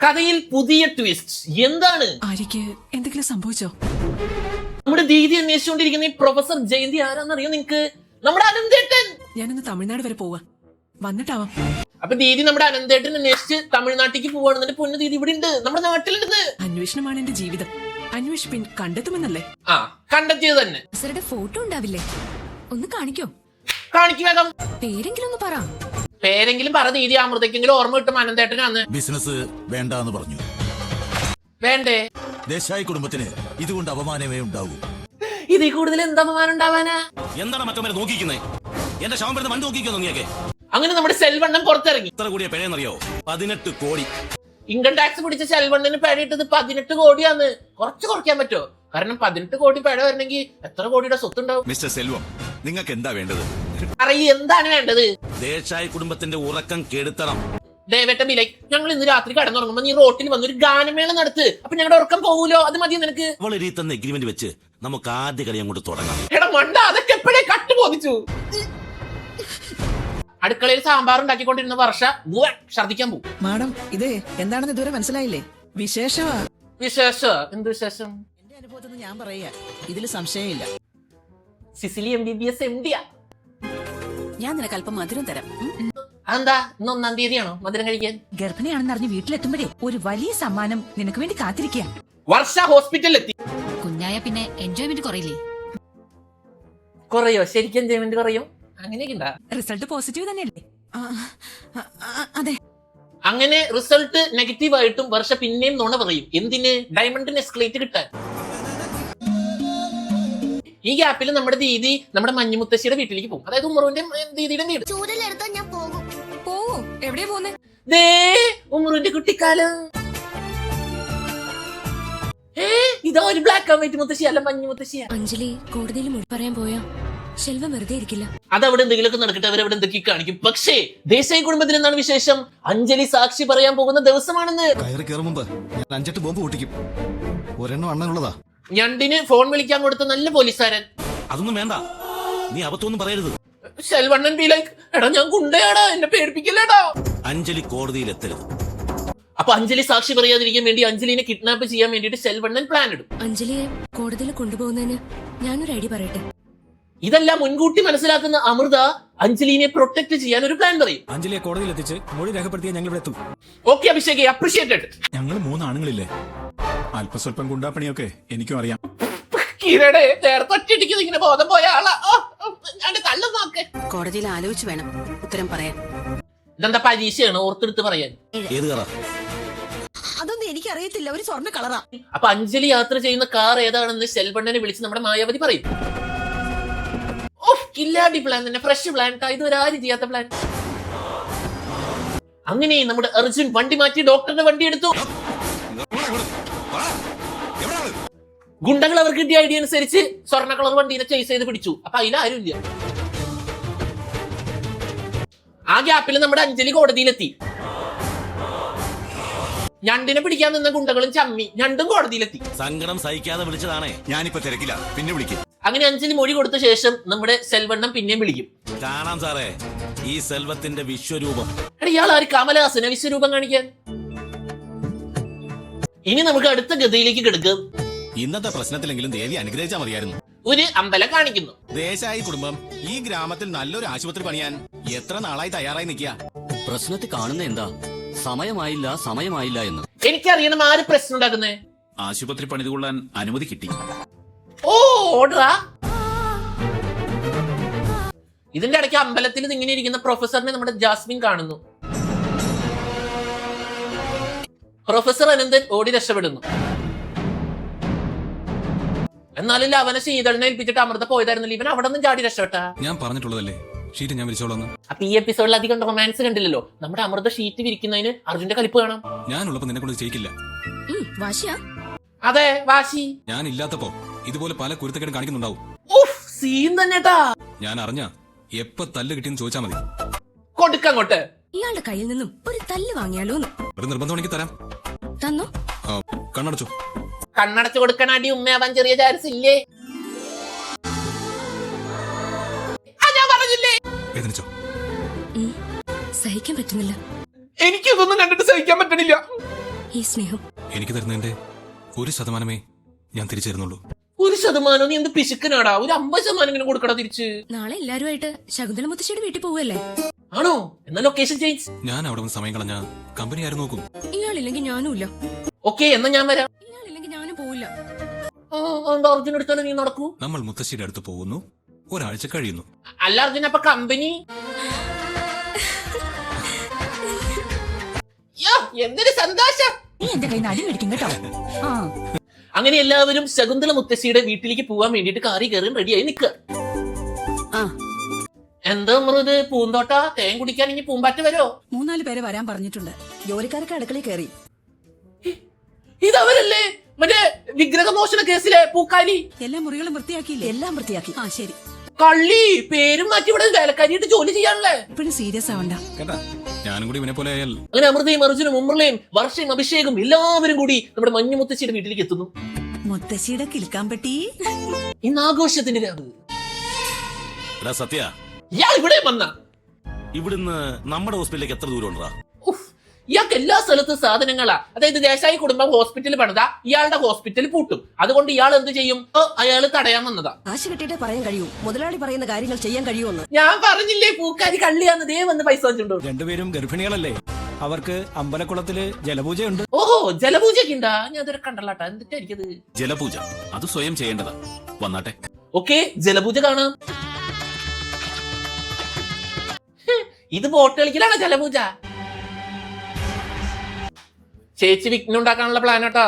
കഥയിൽ പുതിയ ട്വിസ്റ്റ് എന്താണ്? ആര്യക്ക് എന്തെങ്കിലും സംഭവിച്ചോ? നമ്മുടെ ദീദി അന്വേഷിച്ചുകൊണ്ടിരിക്കുന്ന ഈ പ്രൊഫസർ ജയന്തി ആരാന്നറിയോ നിങ്ങക്ക്? നമ്മുടെ അനന്തേട്ടൻ. ഞാനിന്ന് തമിഴ്നാട് വരെ പോവാ, വന്നിട്ടാവാം. അപ്പൊ ദീദി നമ്മുടെ അനന്തേട്ടൻ അന്വേഷിച്ച് തമിഴ്നാട്ടിലേക്ക് പോവാണെന്നെ. പൊന്നു ദീദി ഇവിടെ ഉണ്ട്, നമ്മുടെ നാട്ടിലുണ്ട്. അന്വേഷണമാണ് എന്റെ ജീവിതം. അന്വേഷിപ്പിൻ കണ്ടെത്തുമെന്നല്ലേ? ആ, കണ്ടെത്തിയത് തന്നെ. അവരുടെ ഫോട്ടോ ഉണ്ടാവില്ലേ, ഒന്ന് കാണിക്കോ? കാണിക്ക് വേഗം. പേരെങ്കിലും ഒന്ന് പറ. പേരെങ്കിലും പറ ദീദി, അമൃതയ്ക്കെങ്കിലും ഓർമ്മ കിട്ടും അനന്തേട്ടനാന്ന്. ബിസിനസ് വേണ്ടാന്ന് പറഞ്ഞു. വേണ്ടേ? ദേശായി കുടുംബത്തിന് ഇതുകൊണ്ട് അപമാനമേ ഉണ്ടാവൂ. ഇതിൽ കൂടുതൽ എന്താ അപമാനം ഉണ്ടാവാനാ? എന്താണ് മറ്റവരെ നോക്കിക്കുന്നേ? എന്റെ ശവം വരുന്ന വണ്ടി നോക്കിക്കോ നീയൊക്കെ. അങ്ങനെ നമ്മുടെ സെൽവണ്ണൻ പുറത്തിറങ്ങി. എത്ര കൂടിയ പിഴയെന്നറിയോ? 18 കോടി. ഇൻകം ടാക്സ് പിടിച്ച സെൽവണ്ണന് പിഴയിട്ടത് 18 കോടിയാന്ന്. കുറച്ച് കുറയ്ക്കാൻ പറ്റുമോ? കാരണം 18 കോടി പിഴ വരണമെങ്കിൽ എത്ര കോടിയുടെ സ്വത്തുണ്ടാവും? മിസ്റ്റർ സെൽവം, നിങ്ങൾക്ക് എന്താ വേണ്ടത്? അറിയ എന്താണ് വേണ്ടത്? ദേശായി കുടുംബത്തിന്റെ ഉറക്കം കെടുത്തണം. ദേവേട്ട ബിലൈ ഞങ്ങൾ ഇന്ന് രാത്രി കടന്നുറങ്ങുമ്പോ നീ റോട്ടിൽ വന്നൊരു ഗാനമേള നടത്ത്, അപ്പൊ ഞങ്ങളുടെ ഉറക്കം പോകൂലോ, അത് മതി നിനക്ക്. അവൾ ഈ തന്ന എഗ്രിമെന്റ് വെച്ച് നമുക്ക് ആദ്യ കളി അങ്ങോട്ട് തുടങ്ങാം. എടാ മണ്ട, അതൊക്കെ എപ്പോഴേ കട്ട് ബോധിച്ചു. അടുക്കളയിൽ സാമ്പാർ ഉണ്ടാക്കിക്കൊണ്ടിരുന്ന വർഷ ഛർദിക്കാൻ പോകും. മാഡം ഇത് എന്താണെന്ന് ഇതുവരെ മനസ്സിലായില്ലേ? വിശേഷമാ. വിശേഷം? എന്ത് വിശേഷം? എന്റെ അനുഭവത്തിൽ ഞാൻ പറയാ, ഇതിൽ സംശയമില്ല. സിസിലി MBBS MD-യാ. ഞാൻ നിനക്ക് അല്പം മധുരം തരാം. അതെന്താ ഇന്ന് 1-ാം തീയതിയാണോ മധുരം കഴിക്കാൻ? ഗർഭിണിയാണെന്ന് അറിഞ്ഞ് വീട്ടിലെത്തുമ്പോഴേ ഒരു വലിയ സമ്മാനം നിനക്ക് വേണ്ടി കാത്തിരിക്കുക. വർഷ ഹോസ്പിറ്റലിൽ എത്തി. കുഞ്ഞായ പിന്നെ എൻജോയ്മെന്റ് കുറയില്ലേ? കുറയോ? ശരിക്കും എൻജോയ്മെന്റ് കുറയോ? അങ്ങനെയൊക്കെ ഉണ്ടാ? റിസൾട്ട് പോസിറ്റീവ് തന്നെയല്ലേ? അതെ. അങ്ങനെ റിസൾട്ട് നെഗറ്റീവ് ആയിട്ടും വർഷ പിന്നെയും നുണ പറയും. എന്തിന്? ഡയമണ്ടിന് എസ്കലേറ്റ് കിട്ടാൻ. ഈ ഗ്യാപ്പിൽ നമ്മുടെ ദീദി നമ്മുടെ മഞ്ഞുമുത്തശ്ശിയുടെ വീട്ടിലേക്ക് പോകും. അതായത് ഉമ്മറുവിന്റെ ദീദിയുടെ വീട്. എവിടെയാ പോന്നെ? ദേ ഉമ്മറുവിന്റെ കുട്ടിക്കാലം. ഇതാ ഒരു ബ്ലാക്ക് ആൻഡ് വൈറ്റ് മുത്തശ്ശി, അല്ല മഞ്ഞു മുത്തശ്ശിയാ. അഞ്ജലി കോടതിയിൽ മൊഴി പറയാൻ പോയാ ശെൽവം വെറുതെ ഇരിക്കില്ല. അതവിടെ എന്തെങ്കിലുമൊക്കെ നടക്കട്ടെ, അവരവിടെ എന്തൊക്കെ കാണിക്കും. പക്ഷേ ദേശീയ കുടുംബത്തിൽ എന്താണ് വിശേഷം? അഞ്ജലി സാക്ഷി പറയാൻ പോകുന്ന ദിവസമാണെന്ന്. കയറി കയറും മുമ്പ് ഞാൻ 5-8 ബോംബ് പൊട്ടിക്കും. ഒരെണ്ണം അണ്ണനുള്ളതാ. ഞണ്ടിന് ഫോൺ വിളിക്കാൻ കൊടുത്ത നല്ല പോലീസുകാരൻ. അതൊന്നും വേണ്ട, നീ അബദ്ധമൊന്നും പറയരുത്. ശെൽവണ്ണൻ ബി ലൈക്ക്, എടാ ഞാൻ ഗുണ്ടയാടാ, എന്നെ പേടിപ്പിക്കില്ലേടാ. അഞ്ജലി കോടതിയിൽ എത്തരുത്. അപ്പൊ അഞ്ജലി സാക്ഷി പറയാതിരിക്കാൻ വേണ്ടി അഞ്ജലിനെ കിഡ്നാപ്പ് ചെയ്യാൻ വേണ്ടിട്ട് ശെൽവണ്ണൻ പ്ലാൻ ഇടും. അഞ്ജലിയെ കോടതിയിൽ കൊണ്ടുപോകുന്നതിന് ഞാനൊരു ഐഡിയ പറയട്ടെ. ഇതെല്ലാം മുൻകൂട്ടി മനസ്സിലാക്കുന്ന അമൃത അഞ്ജലിനെ പ്രൊട്ടക്ട് ചെയ്യാൻ ഒരു പ്ലാൻ പറയും. അഞ്ജലിയെ കോടതിയിൽ എത്തിച്ച് മൊഴി രേഖപ്പെടുത്തിയാൽ ഞങ്ങൾ ഇവിടെ എത്തും. Okay Abhishek, appreciated. ഞങ്ങൾ 3 ആണുങ്ങളില്ലേ, അല്പസ്വല്പം ഗുണ്ടാപ്പണിയൊക്കെ എനിക്കും അറിയാം. കിരടെ നേരത്തെ ഒറ്റയടിക്ക് ഇങ്ങനെ ബോധം പോയ ആളാ. തള്ളു നോക്ക്. കോടതിയിൽ ആലോചിച്ച് വേണം ഉത്തരം പറയാൻ. ഇതെന്താ പരീക്ഷയാണ് ഓർത്തെടുത്ത് പറയാൻ? ഏത് കറ? അതൊന്നും എനിക്കറിയത്തില്ല, ഒരു സ്വർണ്ണ കളറാ. അപ്പൊ അഞ്ജലി യാത്ര ചെയ്യുന്ന കാർ ഏതാണെന്ന് ശെൽവണ്ണനെ വിളിച്ച് നമ്മുടെ മായാവതി പറയും. കില്ലാടി പ്ലാൻ തന്നെ, ഫ്രഷ് പ്ലാൻ, ഇതുവരെ ആരും ചെയ്യാത്ത പ്ലാൻ. അങ്ങനെ നമ്മുടെ അർജുൻ വണ്ടി മാറ്റി ഡോക്ടറുടെ വണ്ടി എടുത്തു. ഗുണ്ടകൾ അവർക്ക് കിട്ടിയ ഐഡിയ അനുസരിച്ച് സ്വർണ്ണ കളർ വണ്ടീനെ ചേസ് ചെയ്ത് പിടിച്ചു. അപ്പൊ അതിലാരും ഇല്ല. ആ ഗ്യാപ്പിൽ നമ്മുടെ അഞ്ജലി കോടതിയിലെത്തി. ഞണ്ടിനെ പിടിക്കാൻ നിന്ന ഗുണ്ടകളും ചമ്മി. ഞണ്ടും കോടതിയിലെത്തി. സങ്കടം സഹിക്കാതെ വിളിച്ചതാണേ. ഞാനിപ്പോ തിരക്കില്ല, പിന്നെ വിളിക്കും. അങ്ങനെ അഞ്ജലി മൊഴി കൊടുത്ത ശേഷം നമ്മുടെ സെൽവണ്ണം പിന്നെയും വിളിക്കും. കാണാം സാറേ ഈ സെൽവത്തിന്റെ വിശ്വരൂപം. എടാ ഇയാൾ ആര്? കമലഹാസന വിശ്വരൂപം കാണിക്കാൻ? ഇനി നമുക്ക് അടുത്ത ഗതിയിലേക്ക് കിടക്കാം. ഇന്നത്തെ പ്രശ്നത്തിലെങ്കിലും ദേവി അനുഗ്രഹിച്ചാൽ മതിയായിരുന്നു. ഒരു അമ്പലം കാണിക്കുന്നു. ദേശായി കുടുംബം ഈ ഗ്രാമത്തിൽ നല്ലൊരു ആശുപത്രി പണിയാൻ എത്ര നാളായി തയ്യാറായി നിൽക്കുക. പ്രശ്നത്തിൽ കാണുന്ന എന്താ, സമയമായില്ല എന്ന്. എനിക്കറിയണം ആര് പ്രശ്നം ഉണ്ടാക്കുന്നേ. ആശുപത്രി പണിതുകൊള്ളാൻ അനുമതി കിട്ടി. ഓ ഓർഡറാ. ഇതിന്റെ ഇടയ്ക്ക് അമ്പലത്തിൽ ഇങ്ങനെ ഇരിക്കുന്ന പ്രൊഫസറിനെ നമ്മുടെ ജാസ്മിൻ കാണുന്നു. പ്രൊഫസർ അനന്തൻ ഓടി രക്ഷപ്പെടുന്നു. എന്നാലല്ലേ അവനെ ശീതളിനെ ഏൽപ്പിച്ചിട്ട് അമൃത പോയതായിരുന്നില്ല. ഇവൻ അവിടെ നിന്നും ചാടി രക്ഷപ്പെട്ടാ. ഞാൻ പറഞ്ഞിട്ടുള്ളതല്ലേ, ഷീറ്റ് ഞാൻ വിരിച്ചോളാം. അപ്പൊ ഈ എപ്പിസോഡിൽ അധികം റൊമാൻസ് കണ്ടില്ലല്ലോ. നമ്മുടെ അമൃത ഷീറ്റ് വിരിക്കുന്നതിന് അർജുന്റെ കലിപ്പ് കാണാം. ഞാനുള്ളപ്പോ നിന്നെ കൊണ്ട് ചെയ്യിക്കില്ല. വാശിയാ? അതെ വാശി. ഞാൻ ഇല്ലാത്തപ്പോ ഇതുപോലെ പല കുരുത്തക്കേടും കാണിക്കുന്നുണ്ടാവും. സീൻ തന്നെട്ടാ. ഞാൻ അറിഞ്ഞ എപ്പോ തല്ല് കിട്ടിയെന്ന് ചോദിച്ചാൽ മതി. കൊടുക്കങ്ങോട്ട്. ഇയാളുടെ കയ്യിൽ നിന്നും ഒരു തല്ല് വാങ്ങിയാലോന്ന്. ഒരു നിർബന്ധമാണെങ്കിൽ തരാം. തന്നോ? കണ്ണടച്ചു. കണ്ണടച്ചു കൊടുക്കണാടി ഉമ്മയാവാൻ ചെറിയ ചാൻസ് ഇല്ലേ? ഞാൻ പറഞ്ഞില്ലേ? വേദനിച്ചോ? സഹിക്കാൻ പറ്റുന്നില്ല. എനിക്കിതൊന്നും കണ്ടിട്ട് സഹിക്കാൻ പറ്റണില്ല. ഈ സ്നേഹം എനിക്ക് തരുന്നതിന്റെ 1% ഞാൻ തിരിച്ചു തരുന്നുള്ളൂ. 1% നീ എന്ത് പിശുക്കനാടാ? ഒരു 50% കൊടുക്കടാ തിരിച്ച്. നാളെ എല്ലാരുമായിട്ട് ശകുന്തള മുത്തശ്ശിയുടെ വീട്ടിൽ പോവല്ലേ? ആണോ? എന്നാ ലൊക്കേഷൻ ചേഞ്ച്. ഞാൻ അവിടെ നിന്ന് സമയം കളഞ്ഞ കമ്പനി ആരും നോക്കും. ഇയാളില്ലെങ്കിൽ ഞാനും ഇല്ല. ഓക്കെ എന്നാ ഞാൻ വരാം. ഇയാളില്ലെങ്കിൽ ഞാനും പോവില്ല. അർജുൻ എടുത്താലും നീ നടക്കൂ. നമ്മൾ മുത്തശ്ശിയുടെ അടുത്ത് പോകുന്നു, ഒരാഴ്ച കഴിയുന്നു. അല്ല അർജുൻ, അപ്പൊ കമ്പനി എന്തൊരു സന്തോഷം. നീ എന്റെ കയ്യിൽ നിന്ന് അടി മേടിക്കും കേട്ടോ. അങ്ങനെ എല്ലാവരും ശകുന്തള മുത്തശ്ശിയുടെ വീട്ടിലേക്ക് പോവാൻ വേണ്ടിട്ട് കാറി കയറി റെഡിയായി നിൽക്കുക. എന്താ മൃത് പൂന്തോട്ട തേൻ കുടിക്കാൻ ഇനി പൂമ്പാറ്റ വരോ? 3-4 പേരെ വരാൻ പറഞ്ഞിട്ടുണ്ട്. ജോലിക്കാരൊക്കെ അടുക്കളയിൽ കയറി. ഇതവരല്ലേ മറ്റേ വിഗ്രഹമോഷണ കേസിലെ പൂക്കാലി? എല്ലാ മുറികളും വൃത്തിയാക്കിയില്ലേ? എല്ലാം വൃത്തിയാക്കി. ശരി. കള്ളി പേരും മാറ്റി ഇവിടെ വേലക്കാരിയിട്ട് ജോലി ചെയ്യാനല്ലേ. ഇപ്പോഴും സീരിയസ് ആവണ്ട. കേട്ടാ ഞാനും കൂടി ഇവനെ പോലെ ആയാൽ അങ്ങനെ അമൃതയും അർജുനും ഉമ്രലയും വർഷയും അഭിഷേകും എല്ലാവരും കൂടി നമ്മുടെ മഞ്ഞുമുത്തശ്ശിയുടെ വീട്ടിലേക്ക് എത്തുന്നു. മുത്തശ്ശിയുടെ കിൽക്കാൻ പറ്റി ഇന്ന് ആഘോഷത്തിന്റെ രാവ്. എടാ സത്യ, ഇയാൾ ഇവിടെ വന്ന ഇവിടുന്ന് നമ്മുടെ ഹോസ്പിറ്റലിലേക്ക് എത്ര ദൂരം ഉണ്ടാ? ഇയാൾക്ക് എല്ലാ സ്ഥലത്തും സാധനങ്ങളാ. അതായത് ദേശായി കുടുംബം ഹോസ്പിറ്റൽ പണിതാ ഇയാളുടെ ഹോസ്പിറ്റൽ പൂട്ടും. അതുകൊണ്ട് ഇയാൾ എന്ത് ചെയ്യും? അയാൾ തടയാൻ വന്നതാ. കാശ് കിട്ടിയിട്ടേ പറയാൻ കഴിയൂ, മുതലാളി പറയുന്ന കാര്യങ്ങൾ ചെയ്യാൻ കഴിയുമെന്ന്. ഞാൻ പറഞ്ഞില്ലേ പൂക്കാരി കള്ളിയാന്ന്. ദേ വന്ന് പൈസ വെച്ചിട്ടുണ്ടോ? രണ്ടുപേരും ഗർഭിണികളല്ലേ, അവർക്ക് അമ്പലക്കുളത്തില് ജലപൂജയുണ്ട്. ഓഹോ, ജലപൂജയൊക്കെ ഉണ്ടാ? ഞാൻ അതൊരു കണ്ടല്ലാട്ടാ. എന്തിട്ടായിരിക്കത്? ജലപൂജ അത് സ്വയം ചെയ്യേണ്ടതാ. വന്നാട്ടെ. ഓക്കെ, ജലപൂജ കാണാം. ഇത് ബോട്ട് കളിക്കലാണ് ജലപൂജ. ചേച്ചി വിഘ്നം ഉണ്ടാക്കാനുള്ള പ്ലാനാട്ടാ.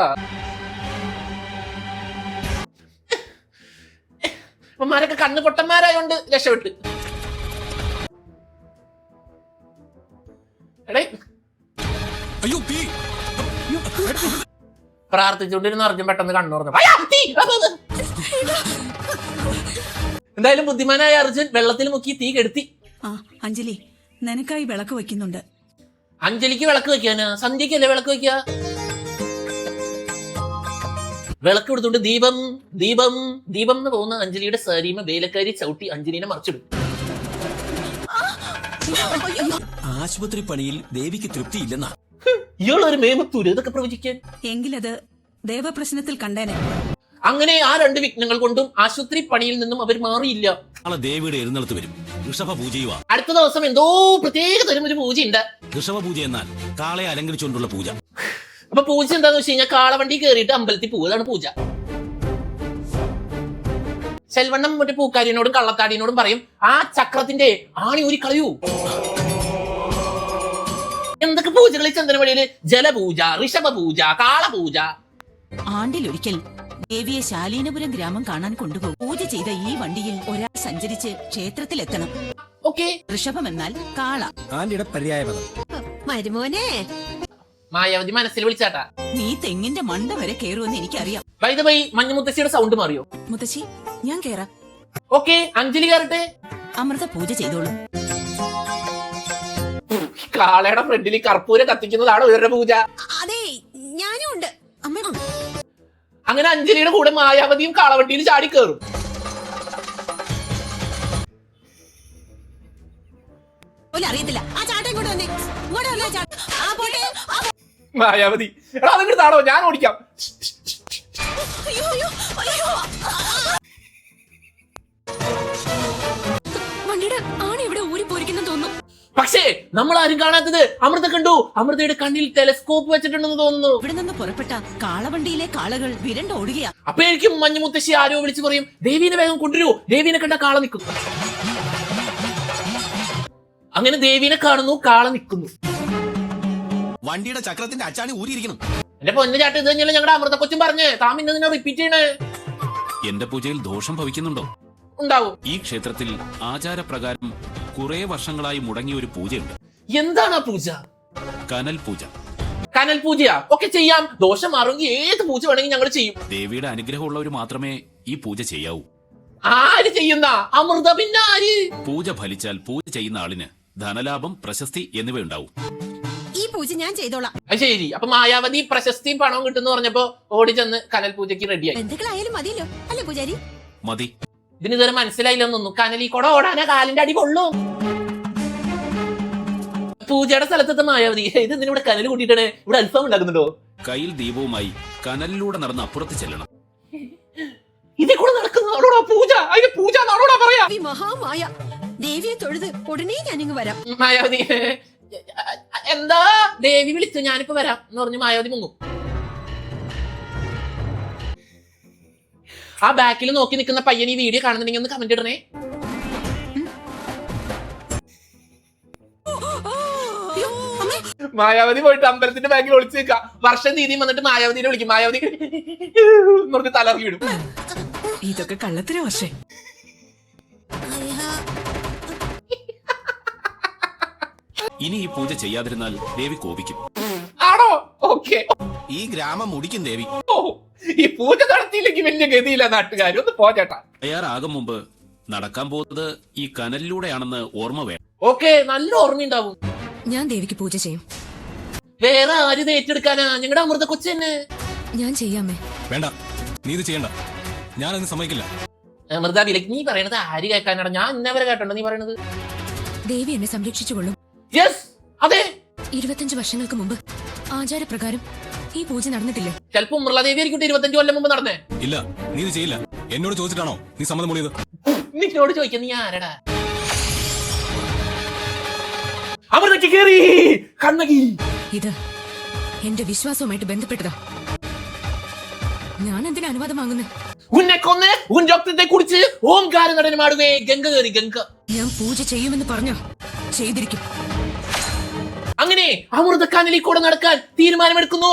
അമ്മമാരൊക്കെ കണ്ണ് പൊട്ടന്മാരായോണ്ട് രക്ഷപ്പെട്ട്. എടേ അയ്യോ തീ. പ്രാർത്ഥിച്ചുകൊണ്ടിരുന്ന അർജുൻ പെട്ടെന്ന് കണ്ണു തുറന്നു. എന്തായാലും ബുദ്ധിമാനായ അർജുൻ വെള്ളത്തിൽ മുക്കി തീ കെടുത്തി. അഞ്ജലി, നിനക്കായി വിളക്ക് വെക്കുന്നുണ്ട്. അഞ്ജലിക്ക് വിളക്ക് വെക്കാന്? സന്ധ്യക്കല്ലേ വിളക്ക് വെക്ക? വിളക്ക് എടുത്തുകൊണ്ട് ദീപം ദീപം ദീപം എന്ന് പോകുന്ന അഞ്ജലിയുടെ സാരിമ വേലക്കാരി ചവിട്ടി അഞ്ജലിനെ മറിച്ചിടും. ആശുപത്രി പണിയിൽ ദേവിക്ക് തൃപ്തിയില്ലെന്നാ. ഇയാളൊരു മേമത്തൂര് ഇതൊക്കെ പ്രവചിക്കാൻ. എങ്കിലത് ദേവപ്രശ്നത്തിൽ കണ്ടേനെ. അങ്ങനെ ആ രണ്ട് വിഘ്നങ്ങൾ കൊണ്ടും ആശുപത്രി പണിയിൽ നിന്നും അവർ മാറിയില്ല. നാളെ ദേവിയുടെ എഴുന്നള്ളത്ത് വരും. ഋഷഭ പൂജയുവാ. അടുത്ത ദിവസം എന്തോ പ്രത്യേക തരം ഒരു പൂജയുണ്ട്. ഋഷഭ പൂജ എന്നാൽ കാളയെ അലങ്കരിച്ചുകൊണ്ടുള്ള പൂജ. അപ്പൊ പൂജ എന്താന്ന് വെച്ച് കഴിഞ്ഞാൽ കാളവണ്ടി കയറിയിട്ട് അമ്പലത്തിൽ പോവുക. അതാണ് പൂജ. ചെൽവണ്ണം മറ്റേ പൂക്കാരിനോടും കള്ളത്താടിനോടും പറയും, ആ ചക്രത്തിന്റെ ആണി ഊരി കളയൂ. എന്തൊക്കെ പൂജകൾ ഈ ചന്ദനമടിയില്? ജലപൂജ, ഋഷഭ പൂജ, കാളപൂജ. ആണ്ടിലൊരിക്കൽ ദേവിയെ ശാലീനപുരം ഗ്രാമം കാണാൻ കൊണ്ടുപോകും. പൂജ ചെയ്ത ഈ വണ്ടിയിൽ ഒരാൾ സഞ്ചരിച്ച് ക്ഷേത്രത്തിലെത്തണം. ഓക്കെ, ഋഷഭം എന്നാൽ കാള. ആന്റിയുടെ പര്യായപദം. മരുമോനെ, മായാവതി മനസ്സിൽ വിളിച്ചാട്ടാ. നീ തെങ്ങിന്റെ മണ്ട വരെ കേറുമെന്ന് എനിക്കറിയാം. ബൈ ദ ബൈ, മഞ്ഞുമുത്തശ്ശിയുടെ സൗണ്ട് മാറിയോ? മുത്തശ്ശി, ഞാൻ കേറാം. ഓക്കെ, അഞ്ജലി കയറട്ടെ. അമൃത പൂജ ചെയ്തോളൂ. കാളയുടെ ഫ്രണ്ടിൽ കർപ്പൂരം കത്തിക്കുന്നതാണ് ഇവരുടെ പൂജ. അതെ, ഞാനും ഉണ്ട്. അങ്ങനെ അഞ്ജലിയുടെ കൂടെ മായാവതിയും കാളവണ്ടിയിൽ ചാടി കയറും. അറിയത്തില്ല. ആ ചാട്ടം ഇങ്ങോട്ട് വന്നേ. ഇങ്ങോട്ട് വന്നേ ചാട്ടം. ആ പോട്ടെ. മായാവതി, എടാ അതിങ്ങോട്ട് താടോ, ഞാൻ ഓടിക്കാം. അയ്യോ അയ്യോ അയ്യോ. വണ്ടിയുടെ ആണി ഇവിടെ ഊരിപ്പോരിക്കുന്നു തോന്നുന്നു. പക്ഷേ നമ്മൾ ആരും കാണാത്തത് അമൃത കണ്ടു. അമൃതയുടെ കണ്ണിൽ ടെലസ്കോപ്പ് വെച്ചിട്ടുണ്ടെന്ന് തോന്നുന്നു. ഇവിടെ നിന്ന് പുറപ്പെട്ട കാളവണ്ടിയിലെ കാളകൾ വിരണ്ടോടുകയാ. അപ്പോഴേക്കും മഞ്ഞുമുത്തശ്ശി ആരോ വിളിച്ചു പറയും, ദേവീനെ വേഗം കൊണ്ടുവരൂ, ദേവീനെ കണ്ട കാള നിൽക്കുന്നു. അങ്ങനെ ദേവീനെ കാണുന്നു, കാള നിൽക്കുന്നു. വണ്ടിയുടെ ചക്രത്തിന്റെ അച്ചാണി ഊരിയിരിക്കണം. എന്റെ പൊന്നു ചാട്ട്, ഇത് തന്നെയല്ലേ ഞങ്ങളുടെ അമൃത കൊച്ചും പറഞ്ഞ്. താം ഇന്നതിനെ റിപ്പീറ്റ് ചെയ്യണേ. എന്റെ പൂജയിൽ ദോഷം ഭവിക്കുന്നുണ്ടോ? ഉണ്ടാവും. ഈ ക്ഷേത്രത്തിൽ ആചാരപ്രകാരം കുറെ വർഷങ്ങളായി മുടങ്ങിയ ഒരു പൂജയുണ്ട്. എന്താണ് ആ പൂജ? കനൽ പൂജ. കനൽ പൂജയാ? ഒക്കെ ചെയ്യാം. ദോഷം മാറുമെങ്കിൽ ഏത് പൂജ വേണമെങ്കിൽ ഞങ്ങൾ ചെയ്യും. ദേവിയുടെ അനുഗ്രഹമുള്ളവർ മാത്രമേ ഈ പൂജ ചെയ്യാവൂ. ആര് ചെയ്യുന്ന? അമൃത. പിന്നെ ആര്? പൂജ ഫലിച്ചാൽ പൂജ ചെയ്യുന്ന ആളിന് ധനലാഭം, പ്രശസ്തി എന്നിവ ഉണ്ടാവും. ഈ പൂജ ഞാൻ ചെയ്തോളാം. ശരി. അപ്പൊ മായാവതി പ്രശസ്തിയും പണവും കിട്ടുന്നു പറഞ്ഞപ്പോ ഓടി ചെന്ന് കനൽ പൂജയ്ക്ക് റെഡിയായി. ബന്ധുക്കളായാലും മതിയല്ലോ അല്ലേ പൂജാരി? മതി. ഇതിന് ഇതുവരെ മനസ്സിലായില്ലെന്നൊന്നും. കനലി കൂടെ ഓടാനാ കാലിന്റെ അടി കൊള്ളും. പൂജയുടെ സ്ഥലത്തെത്ത മായാവതി, ഇത് ഇവിടെ കനൽ കൂട്ടിയിട്ടാണ് ഇവിടെ അൽഫാം ഉണ്ടാക്കുന്നുണ്ടോ? കയ്യിൽ ദീപവുമായി കനലിലൂടെ നടന്ന് അപ്പുറത്ത് ചെല്ലണം. ഇതിൽ കൂടെ നടക്കുന്നതാണോടാ പൂജ? അതിന് പൂജ എന്നാണോടാ പറയാ? മഹാമായ ദേവിയെ തൊഴുത് ഉടനെ ഞാനിങ്ങ് വരാം. മായാവതി, എന്താ? ദേവി വിളിച്ചു, ഞാനിപ്പോ വരാം എന്ന് പറഞ്ഞു മായാവതി മുങ്ങും. ആ ബാക്കിൽ നോക്കി നിൽക്കുന്ന പയ്യൻ ഈ വീഡിയോ കാണുന്നുണ്ടെങ്കിൽ ഒന്ന് കമന്റ് ഇടണേ. മായാവതി പോയിട്ട് അമ്പലത്തിന്റെ ബാക്കിൽ ഒളിച്ചു നിൽക്കുക. വർഷം തീയതി വന്നിട്ട് മായാവതിനെ വിളിക്കും. മായാവതി എന്ന് തലറിഞ്ഞു വിടും. ഇതൊക്കെ കള്ളത്തിന് വർഷേ. ഇനി ഈ പൂജ ചെയ്യാതിരുന്നാൽ ദേവി കോപിക്കും. ആണോ? ഓക്കെ. ഈ ഗ്രാമം മുടിക്കും ദേവി. ഈ പൂജ നടത്തിയില്ലെങ്കിൽ വലിയ ഗതിയില്ല നാട്ടുകാർ. ഒന്ന് പോ ചേട്ടാ. തയ്യാറാകും മുമ്പ് നടക്കാൻ പോകുന്നത് ഈ കനലിലൂടെയാണെന്ന് ഓർമ്മ വേണം. ഓക്കെ, നല്ല ഓർമ്മയുണ്ടാവും. ഞാൻ ദേവിക്ക് പൂജ ചെയ്യും. വേറെ ആര് ഇത് ഏറ്റെടുക്കാനാ? ഞങ്ങളുടെ അമൃത കൊച്ചു തന്നെ. ഞാൻ ചെയ്യാമേ. വേണ്ട, നീ ഇത് ചെയ്യണ്ട. ഞാനതിന് സമ്മതിക്കില്ല. അമൃത വിലക്ക് നീ പറയണത് ആര് കേൾക്കാനാണ്? ഞാൻ ഇന്നവരെ കേട്ടോ നീ പറയണത്. ദേവി എന്നെ സംരക്ഷിച്ചുകൊള്ളും. യെസ്, അതെ. 25 വർഷങ്ങൾക്ക് മുമ്പ് ആചാരപ്രകാരം ഈ പൂജ നടന്നിട്ടില്ലേ? ചിലപ്പോ ഉമ്രളദേവി ആയിരിക്കും 25 കൊല്ലം മുമ്പ് നടന്നേ. ഇല്ല, നീ ഇത് ചെയ്യില്ല. എന്നോട് ചോദിച്ചിട്ടാണോ നീ സമ്മതം മൂളിയത്? നിന്നോട് ചോദിക്കാൻ നീ ആരടാ? അമൃതയ്ക്ക് കേറി കണ്ണകി. ഇത് എന്റെ വിശ്വാസവുമായിട്ട് ബന്ധപ്പെട്ടതാ. ഞാൻ എന്തിനാ അനുവാദം വാങ്ങുന്നേ? ഉന്നെ കൊന്ന് ഉൻ രക്തത്തെ കുടിച്ച് ഓംകാര നടനമാടുവേ. ഗംഗ കയറി ഗംഗ. ഞാൻ പൂജ ചെയ്യുമെന്ന് പറഞ്ഞോ ചെയ്തിരിക്കും. അങ്ങനെ അമൃത കനലിൽ കൂടെ നടക്കാൻ തീരുമാനമെടുക്കുന്നു.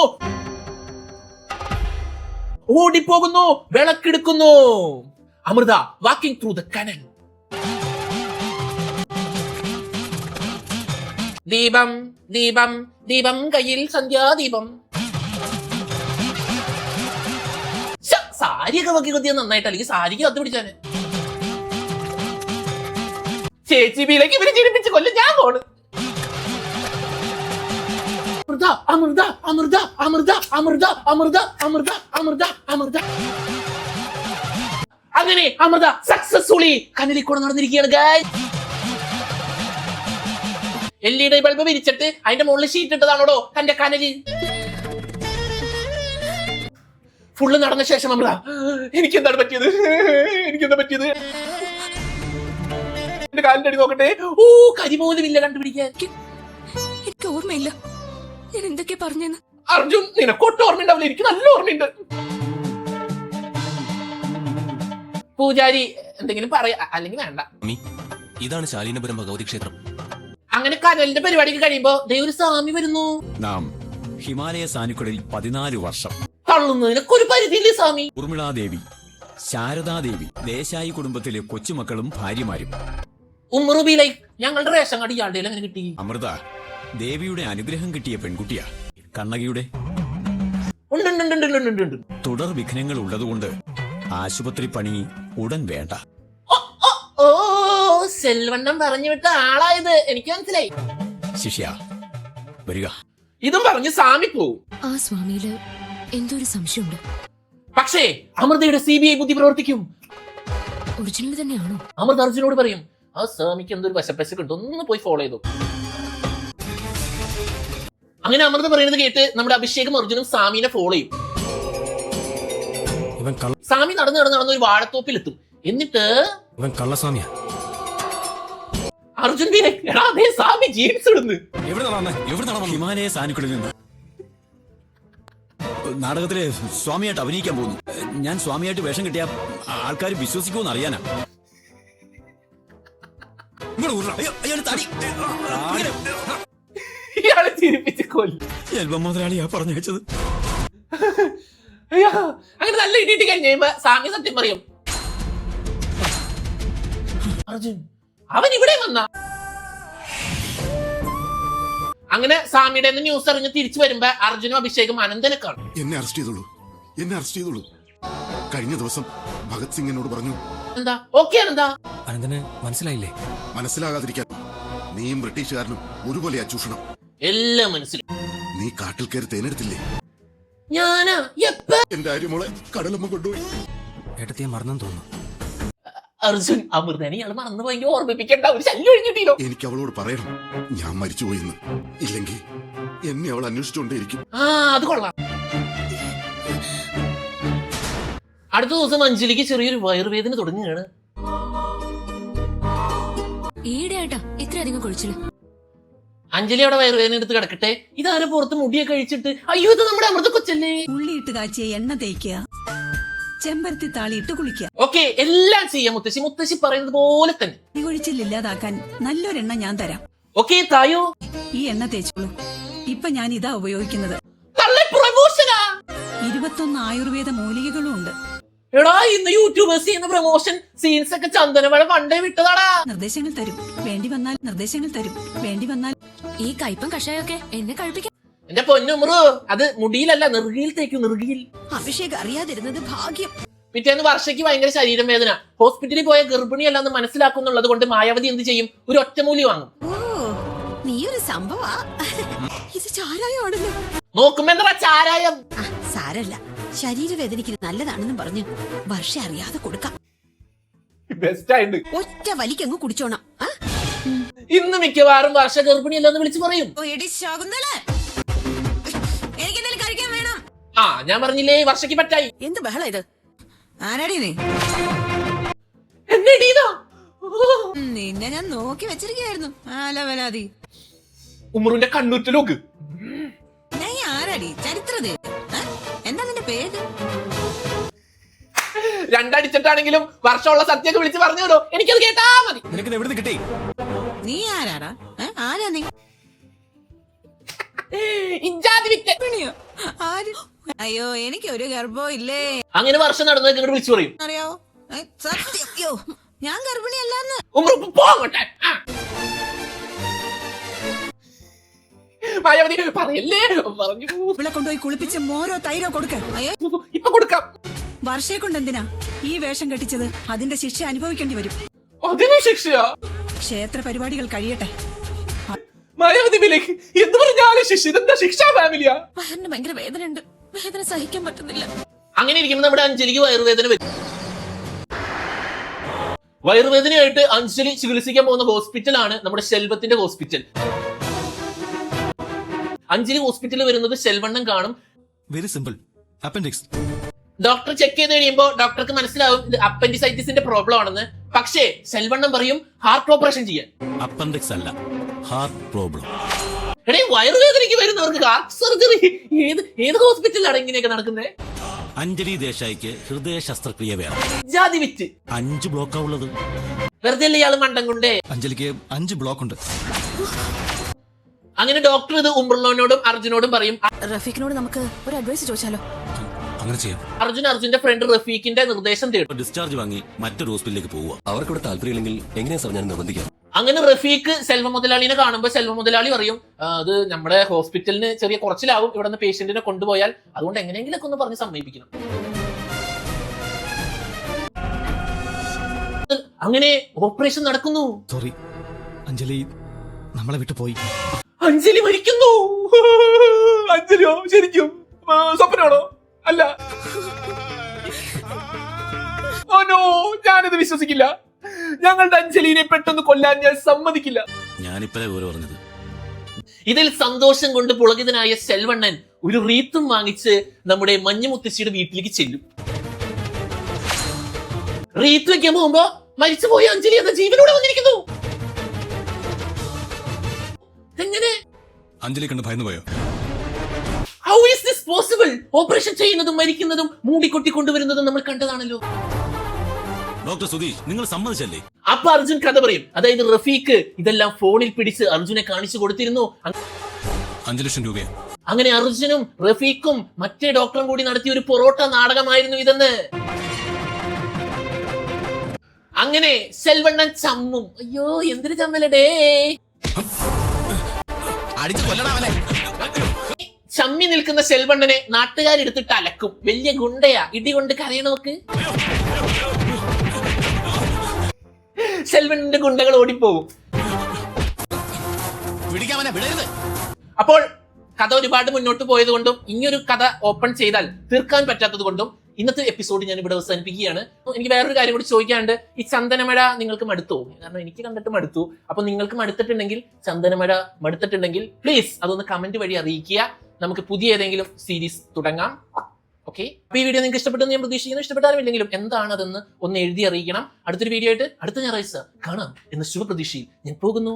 ഓടിപ്പോകുന്നു, വിളക്കെടുക്കുന്നു. അമൃത വാക്കിംഗ് ത്രൂ ദ കനൽ. ദീപം ദീപം ദീപം കയ്യിൽ സന്ധ്യാദീപം. സാരിയൊക്കെ നോക്കി കൊത്തിയാൽ നന്നായിട്ട്, അല്ലെങ്കിൽ സാരിക്ക് കത്ത് പിടിച്ചാന്. ചേച്ചി ബിയിലേക്ക് ഇവരെ ചിരിപ്പിച്ച് കൊല്ലും ഞാൻ പോണ്. അമൃത അമൃത അമൃത അമൃത അമൃത അമൃത അമൃത അമൃത അമൃത. അങ്ങനെ അമൃത സക്സസ്ഫുള്ളി കനലിൽ കൂടെ നടന്നിരിക്കുകയാണ് ഗൈസ്. LED ബൾബ് വിരിച്ചിട്ട് അതിന്റെ മുകളിൽ ഷീറ്റ് ഇട്ടതാണോടോ തന്റെ കനല്. ഫുള്ള് നടന്ന ശേഷം അമൃത, എനിക്കെന്താണ് പറ്റിയത്? എനിക്കെന്താ പറ്റിയത്? എന്റെ കാലിന്റെ അടി നോക്കട്ടെ. ഓ, കരി പോലും ഇല്ല കണ്ടുപിടിക്കാൻ. എനിക്ക് ഓർമ്മയില്ല ഞാൻ എന്തൊക്കെ പറഞ്ഞെന്ന്. അർജുൻ, നിനക്കൊട്ട് ഓർമ്മയുണ്ടാവില്ല, എനിക്ക് നല്ല ഓർമ്മയുണ്ട്. പൂജാരി എന്തെങ്കിലും പറയാ, അല്ലെങ്കിൽ വേണ്ട. ഇതാണ് ശാലീനപുരം ഭഗവതി ക്ഷേത്രം. അങ്ങനെ കനലിന്റെ പരിപാടിക്ക് കഴിയുമ്പോ ഒരു സ്വാമി വരുന്നു. നാം ഹിമാലയ സാനുക്കളിൽ 14 വർഷം തള്ളുന്നതിനൊക്കെ പരിധിയില്ലേ സ്വാമി? ഊർമിളാദേവി, ശാരദാദേവി, ദേശായി കുടുംബത്തിലെ കൊച്ചുമക്കളും ഭാര്യമാരും. ഉമ്മറുബിയിലെ ഞങ്ങളുടെ റേഷൻ കാർഡ് ഇയാളുടെ എങ്ങനെ കിട്ടി? അമൃത ദേവിയുടെ അനുഗ്രഹം കിട്ടിയ പെൺകുട്ടിയാ. കണ്ണകിയുടെ തുടർ വിഘ്നങ്ങൾ ഉള്ളതുകൊണ്ട് ആശുപത്രി പണി ഉടൻ വേണ്ട. ഓ, സെൽവണ്ണം പറഞ്ഞു വിട്ട ആളായത് എനിക്ക് മനസ്സിലായി. ശിഷ്യ വരിക. ഇതും പറഞ്ഞ് സ്വാമി പോവും. ആ സ്വാമിയില് എന്തോ ഒരു സംശയമുണ്ട്. പക്ഷേ അമൃതയുടെ CBI ബുദ്ധി പ്രവർത്തിക്കും. ഒറിജിനൽ തന്നെയാണോ? അമൃത അർജുനോട് പറയും, ആ സ്വാമിക്ക് എന്തൊരു വശപ്പശക്കുണ്ട്, ഒന്ന് പോയി ഫോളോ ചെയ്തു. അങ്ങനെ അമൃത പറയുന്നത് കേട്ട് നമ്മുടെ അഭിഷേകം അർജുനും സ്വാമിനെ ഫോളോ ചെയ്യും. സ്വാമി നടന്ന് നടന്ന് ഒരു വാഴത്തോപ്പിലെത്തും. എന്നിട്ട് ഇവൻ കള്ളസ്വാമിയാ. അർജുൻ സ്വാമി ജീൻസ് ഇടുന്നു. ഹിമാലയ സാനുക്കളിൽ നിന്ന് നാടകത്തിലെ സ്വാമിയായിട്ട് അഭിനയിക്കാൻ പോകുന്നു. ഞാൻ സ്വാമിയായിട്ട് വേഷം കിട്ടിയ ആൾക്കാർ വിശ്വസിക്കുമെന്ന് അറിയാനാ. ഇയാളെ ചിരിപ്പിച്ച് കൊല്ലും. ചെൽവം മുതലാളിയാ പറഞ്ഞയച്ചത്. അങ്ങനെ നല്ല ഇടിയിട്ട് കഴിഞ്ഞ് കഴിയുമ്പോ സ്വാമി സത്യം പറയും. അർജുൻ അവൻ ഇവിടെ വന്ന. അങ്ങനെ സ്വാമിയുടെ ന്യൂസ് അറിഞ്ഞ് തിരിച്ചു വരുമ്പോ അർജുനും അഭിഷേകും അനന്തനെ കാണും. എന്നെ അറസ്റ്റ് ചെയ്തോളൂ, എന്നെ അറസ്റ്റ് ചെയ്തോളൂ. കഴിഞ്ഞ ദിവസം ഭഗത് സിംഗ് എന്നോട് പറഞ്ഞു. എന്താ ഓക്കെ എന്താ? അനന്തന് മനസ്സിലായില്ലേ? മനസ്സിലാകാതിരിക്കാൻ നീയും ബ്രിട്ടീഷുകാരനും ഒരുപോലെയാ ചൂഷണം. എല്ലാം മനസ്സിലായി. നീ കാട്ടിൽ കയറി തേനെടുത്തില്ലേ? ഞാനാ എപ്പ? എന്റെ അരിമോളെ കടലമ്മ കൊണ്ടുപോയി. ഏട്ടത്തിയെ മറന്നെന്ന് തോന്നുന്നു. അർജുൻ അമൃതനെ ഇയാൾ മറന്നു പോയെങ്കിൽ ഓർമ്മിപ്പിക്കേണ്ട, ഒരു ശല്യം ഒഴിഞ്ഞിട്ടില്ലോ. എനിക്ക് അവളോട് പറയണം ഞാൻ മരിച്ചുപോയിന്ന്. ഇല്ലെങ്കിൽ എന്നെ അവൾ അന്വേഷിച്ചുകൊണ്ടേയിരിക്കും. ആ, അത് കൊള്ളാം. അടുത്ത ദിവസം അഞ്ജലിക്ക് ചെറിയൊരു വയറുവേദന തുടങ്ങുകയാണ്. ഈടെയായിട്ടാ ഇത്രയധികം കൊഴിച്ചില്. അഞ്ജലി അവിടെ വയറുവേദന എടുത്ത് കിടക്കട്ടെ. ഇതാരെ പുറത്ത് മുടിയൊക്കെ കഴിച്ചിട്ട്? അയ്യോ, ഇത് നമ്മുടെ അമൃത കൊച്ചല്ലേ. ഉള്ളിയിട്ട് കാച്ചിയ എണ്ണ തേക്കുക, ചെമ്പരത്തി താളിയിട്ട് കുളിക്കുക. ഓക്കെ, എല്ലാം ചെയ്യാം മുത്തശ്ശി. മുത്തശ്ശി പറയുന്നത് പോലെ തന്നെ. ഈ കൊഴിച്ചിലില്ലാതാക്കാൻ നല്ലൊരെണ്ണ ഞാൻ തരാം. ഓക്കെ തായോ. ഈ എണ്ണ തേച്ചോളൂ. ഇപ്പൊ ഞാൻ ഇതാ ഉപയോഗിക്കുന്നത്. 21 ആയുർവേദ മൂലികകളും ഉണ്ട്. എടാ, ഇന്ന് യൂട്യൂബേഴ്സ് ചെയ്യുന്ന പ്രൊമോഷൻ സീൻസ് ഒക്കെ ചന്ദനമഴ പണ്ടേ വിട്ടതാടാ. നിർദ്ദേശങ്ങൾ തരും, വേണ്ടി വന്നാൽ ഈ കയ്പം കഷായൊക്കെ എന്നെ കഴിപ്പിക്കാം. എന്റെ പൊന്നുമ്രു, അത് മുടിയിലല്ല നെറുകയിൽ തേക്കും, നെറുകയിൽ. അഭിഷേക് അറിയാതിരുന്നത് ഭാഗ്യം. പിറ്റേന്ന് വർഷയ്ക്ക് ഭയങ്കര ശരീരം വേദന. ഹോസ്പിറ്റലിൽ പോയ ഗർഭിണിയല്ലെന്ന് മനസ്സിലാക്കുന്നുള്ളത് കൊണ്ട് മായാവതി എന്ത് ചെയ്യും? ഒരു ഒറ്റമൂലി വാങ്ങും. നീ ഒരു സംഭവ ഇത് ചാരായമാണല്ലോ. നോക്കുമ്പോ എന്താ ചാരായം? സാരല്ല, ശരീരവേദനയ്ക്ക് നല്ലതാണെന്നും പറഞ്ഞു വർഷ അറിയാതെ കൊടുക്കാം. ബെസ്റ്റ് ഒറ്റ വലിക്കങ്ങ് കുടിച്ചോണം. ഇന്ന് മിക്കവാറും വർഷ ഗർഭിണിയല്ലെന്ന് വിളിച്ചു പറയും. എനിക്കെന്തെങ്കിലും കഴിക്കാൻ വേണം. ഞാൻ പറഞ്ഞില്ലേ വർഷയ്ക്ക് പറ്റായി. എന്ത് ബഹള ഇത്? ആരാടി നീ? നിന്നെ ഞാൻ നോക്കി വെച്ചിരിക്കുകയായിരുന്നു. ആലവലാതി ഉമ്മറിന്റെ കണ്ണൂറ്റലോക്ക്. ഞാൻ ആരാടി? ചരിത്രത്. എന്താ നിന്റെ പേര്? രണ്ടടിച്ചിട്ടാണെങ്കിലും വർഷമുള്ള സത്യമൊക്കെ വിളിച്ച് പറഞ്ഞോ. എനിക്കത് കേട്ടാ മതി. നിനക്ക് എവിടെ കിട്ടി? നീ ആരാടാ? ആരാ നീ? അയ്യോ, എനിക്ക് ഒരു ഗർഭവും ഇല്ലേ. അങ്ങനെ വർഷം നടന്നതൊക്കെ ഇങ്ങോട്ട് വിളിച്ചു പറയും. അറിയാവോ? സത്യം, ഞാൻ ഗർഭിണിയല്ലാന്ന്. പറയല്ലേ പറഞ്ഞു. ഇവിടെ കൊണ്ടുപോയി കുളിപ്പിച്ച് മോരോ തൈരോ കൊടുക്ക. ഇപ്പൊ കൊടുക്കാം. വർഷയെ കൊണ്ട് എന്തിനാ ഈ വേഷം കെട്ടിച്ചത്? അതിന്റെ ശിക്ഷ അനുഭവിക്കേണ്ടി വരും. അതിന് ശിക്ഷയാ? ക്ഷേത്ര പരിപാടികൾ കഴിയട്ടെ. മായാവതി വിലക്ക് എന്ത് പറഞ്ഞാലും ശിക്ഷ. ഇതെന്താ ശിക്ഷാ ഫാമിലിയാ? വയറിന് ഭയങ്കര വേദനയുണ്ട്, വേദന സഹിക്കാൻ പറ്റുന്നില്ല. അങ്ങനെ ഇരിക്കുമ്പോൾ നമ്മുടെ അഞ്ജലിക്ക് വയറുവേദന വരും. വയറുവേദനയായിട്ട് അഞ്ജലി ചികിത്സിക്കാൻ പോകുന്ന ഹോസ്പിറ്റലാണ് നമ്മുടെ ശെൽവത്തിന്റെ ഹോസ്പിറ്റൽ. അഞ്ജലി ഹോസ്പിറ്റലിൽ വരുന്നത് ശെൽവണ്ണൻ കാണും. Very simple, appendix. Doctor check ചെയ്ത് കഴിയുമ്പോൾ ഡോക്ടർക്ക് മനസ്സിലാവും ഇത് അപ്പൻഡിസൈറ്റിസിന്റെ പ്രോബ്ലം ആണെന്ന്. പക്ഷേ ശെൽവണ്ണൻ പറയും ഹാർട്ട് ഓപ്പറേഷൻ ചെയ്യാൻ. അപ്പൻഡിക്സ് അല്ല, ഹാർട്ട് പ്രോബ്ലം. എടേ, വയറുവേദനയ്ക്ക് വരുന്നവർക്ക് ഹാർട്ട് സർജറി ഏത് ഹോസ്പിറ്റലാണ് ഇങ്ങനെയൊക്കെ നടക്കുന്നത്? അഞ്ജലി ദേശായിക്ക് ഹൃദയ ശസ്ത്രക്രിയ വേണം. ജാതി വിറ്റ് 5 ബ്ലോക്കാ ഉള്ളത്. വെറുതെ അല്ലേ ഇയാള് മണ്ടം കൊണ്ടേ? അഞ്ജലിക്ക് 5 ബ്ലോക്ക് ഉണ്ട്. അങ്ങനെ ഡോക്ടർ ഇത് ഉംബ്രലോനോടും അർജുനോടും പറയും. റഫീഖിനോട് നമുക്ക് ഒരു അഡ്വൈസ് ചോദിച്ചാലോ? അങ്ങനെ ചെയ്യാം. അർജുന്റെ ഫ്രണ്ട് റഫീഖിന്റെ നിർദ്ദേശം തേടും. ഡിസ്ചാർജ് വാങ്ങി മറ്റൊരു ഹോസ്പിറ്റലിലേക്ക് പോവുക. അവർക്കിവിടെ താല്പര്യമില്ലെങ്കിൽ എങ്ങനെയാ സാർ ഞാൻ നിർബന്ധിക്കാം? അങ്ങനെ റഫീഖ് സെൽവ മുതലാളിനെ കാണുമ്പോൾ സെൽവ മുതലാളി പറയും, അത് നമ്മുടെ ഹോസ്പിറ്റലിന് ചെറിയ കുറച്ചിലാവും ഇവിടെ നിന്ന് പേഷ്യന്റിനെ കൊണ്ടുപോയാൽ, അതുകൊണ്ട് എങ്ങനെയെങ്കിലൊക്കെ ഒന്ന് പറഞ്ഞ് സമ്മതിപ്പിക്കണം. അങ്ങനെ ഓപ്പറേഷൻ നടക്കുന്നു. സോറി, അഞ്ജലി നമ്മളെ വിട്ടു പോയി. അഞ്ജലി മരിക്കുന്നു. അഞ്ജലിയോ? ശരിക്കും സ്വപ്നമാണോ? അല്ല. ഓനോ, ഞാനിത് വിശ്വസിക്കില്ല. ഞങ്ങളുടെ അഞ്ജലിനെ പെട്ടെന്ന് കൊല്ലാൻ ഞാൻ സമ്മതിക്കില്ല. ഞാനിപ്പഴേ ഓരോ പറഞ്ഞത്. ഇതിൽ സന്തോഷം കൊണ്ട് പുളകിതനായ സെൽവണ്ണൻ ഒരു റീത്തും വാങ്ങിച്ച് നമ്മുടെ മഞ്ഞുമുത്തശ്ശിയുടെ വീട്ടിലേക്ക് ചെല്ലും. റീത്ത് വെക്കാൻ പോകുമ്പോ മരിച്ചുപോയ അഞ്ജലി എന്ന ജീവനോടെ വന്നിരിക്കുന്നു. എങ്ങനെ? അഞ്ജലി കണ്ട് ഭയന്നു പോയോ? How is this possible? Operation ചെയ്യുന്നതും മരിക്കുന്നതും മൂടിക്കൊട്ടി കൊണ്ടുവരുന്നതും നമ്മൾ കണ്ടതാണല്ലോ. ഡോക്ടർ സുധീഷ്, നിങ്ങൾ സമ്മതിച്ചല്ലേ? അപ്പൊ അർജുൻ കഥ പറയും. അതായത് റഫീഖ് ഇതെല്ലാം ഫോണിൽ പിടിച്ച് അർജുനെ കാണിച്ചു കൊടുത്തിരുന്നു. 5 ലക്ഷം രൂപയാ. അങ്ങനെ അർജുനും റഫീഖും മറ്റേ ഡോക്ടറും കൂടി നടത്തിയ ഒരു പൊറോട്ട നാടകമായിരുന്നു ഇതെന്ന്. അങ്ങനെ സെൽവണ്ണൻ ചമ്മും. അയ്യോ, എന്തൊരു ചമ്മലടേ. ചമ്മി നിൽക്കുന്ന സെൽവണ്ണനെ നാട്ടുകാരെടുത്തിട്ട് അലക്കും. വലിയ ഗുണ്ടയാ, ഇടികൊണ്ട് കരയണോക്ക്. സെൽവണ്ണന്റെ ഗുണ്ടകൾ ഓടിപ്പോകും. അപ്പോൾ കഥ ഒരുപാട് മുന്നോട്ട് പോയത് കൊണ്ടും ഇനിയൊരു കഥ ഓപ്പൺ ചെയ്താൽ തീർക്കാൻ പറ്റാത്തത് കൊണ്ടും ഇന്നത്തെ എപ്പിസോഡ് ഞാൻ ഇവിടെ അവസാനിപ്പിക്കുകയാണ്. എനിക്ക് വേറൊരു കാര്യം കൂടി ചോദിക്കാനുണ്ട്. ഈ ചന്ദനമഴ നിങ്ങൾക്ക് മടുത്തോ? കാരണം എനിക്ക് കണ്ടിട്ട് മടുത്തു. അപ്പൊ നിങ്ങൾക്ക് മടുത്തിട്ടുണ്ടെങ്കിൽ, ചന്ദനമഴ മടുത്തിട്ടുണ്ടെങ്കിൽ പ്ലീസ് അതൊന്ന് കമന്റ് വഴി അറിയിക്കുക. നമുക്ക് പുതിയ ഏതെങ്കിലും സീരീസ് തുടങ്ങാം. ഓക്കെ, അപ്പൊ ഈ വീഡിയോ നിങ്ങൾക്ക് ഇഷ്ടപ്പെട്ടെന്ന് ഞാൻ പ്രതീക്ഷിക്കുന്നു. ഇഷ്ടപ്പെട്ടാലും ഇല്ലെങ്കിലും എന്താണതെന്ന് ഒന്ന് എഴുതി അറിയിക്കണം. അടുത്തൊരു വീഡിയോ ആയിട്ട് അടുത്ത ഞായറാഴ്ച കാണാം എന്ന ശുഭപ്രതീക്ഷയിൽ ഞാൻ പോകുന്നു.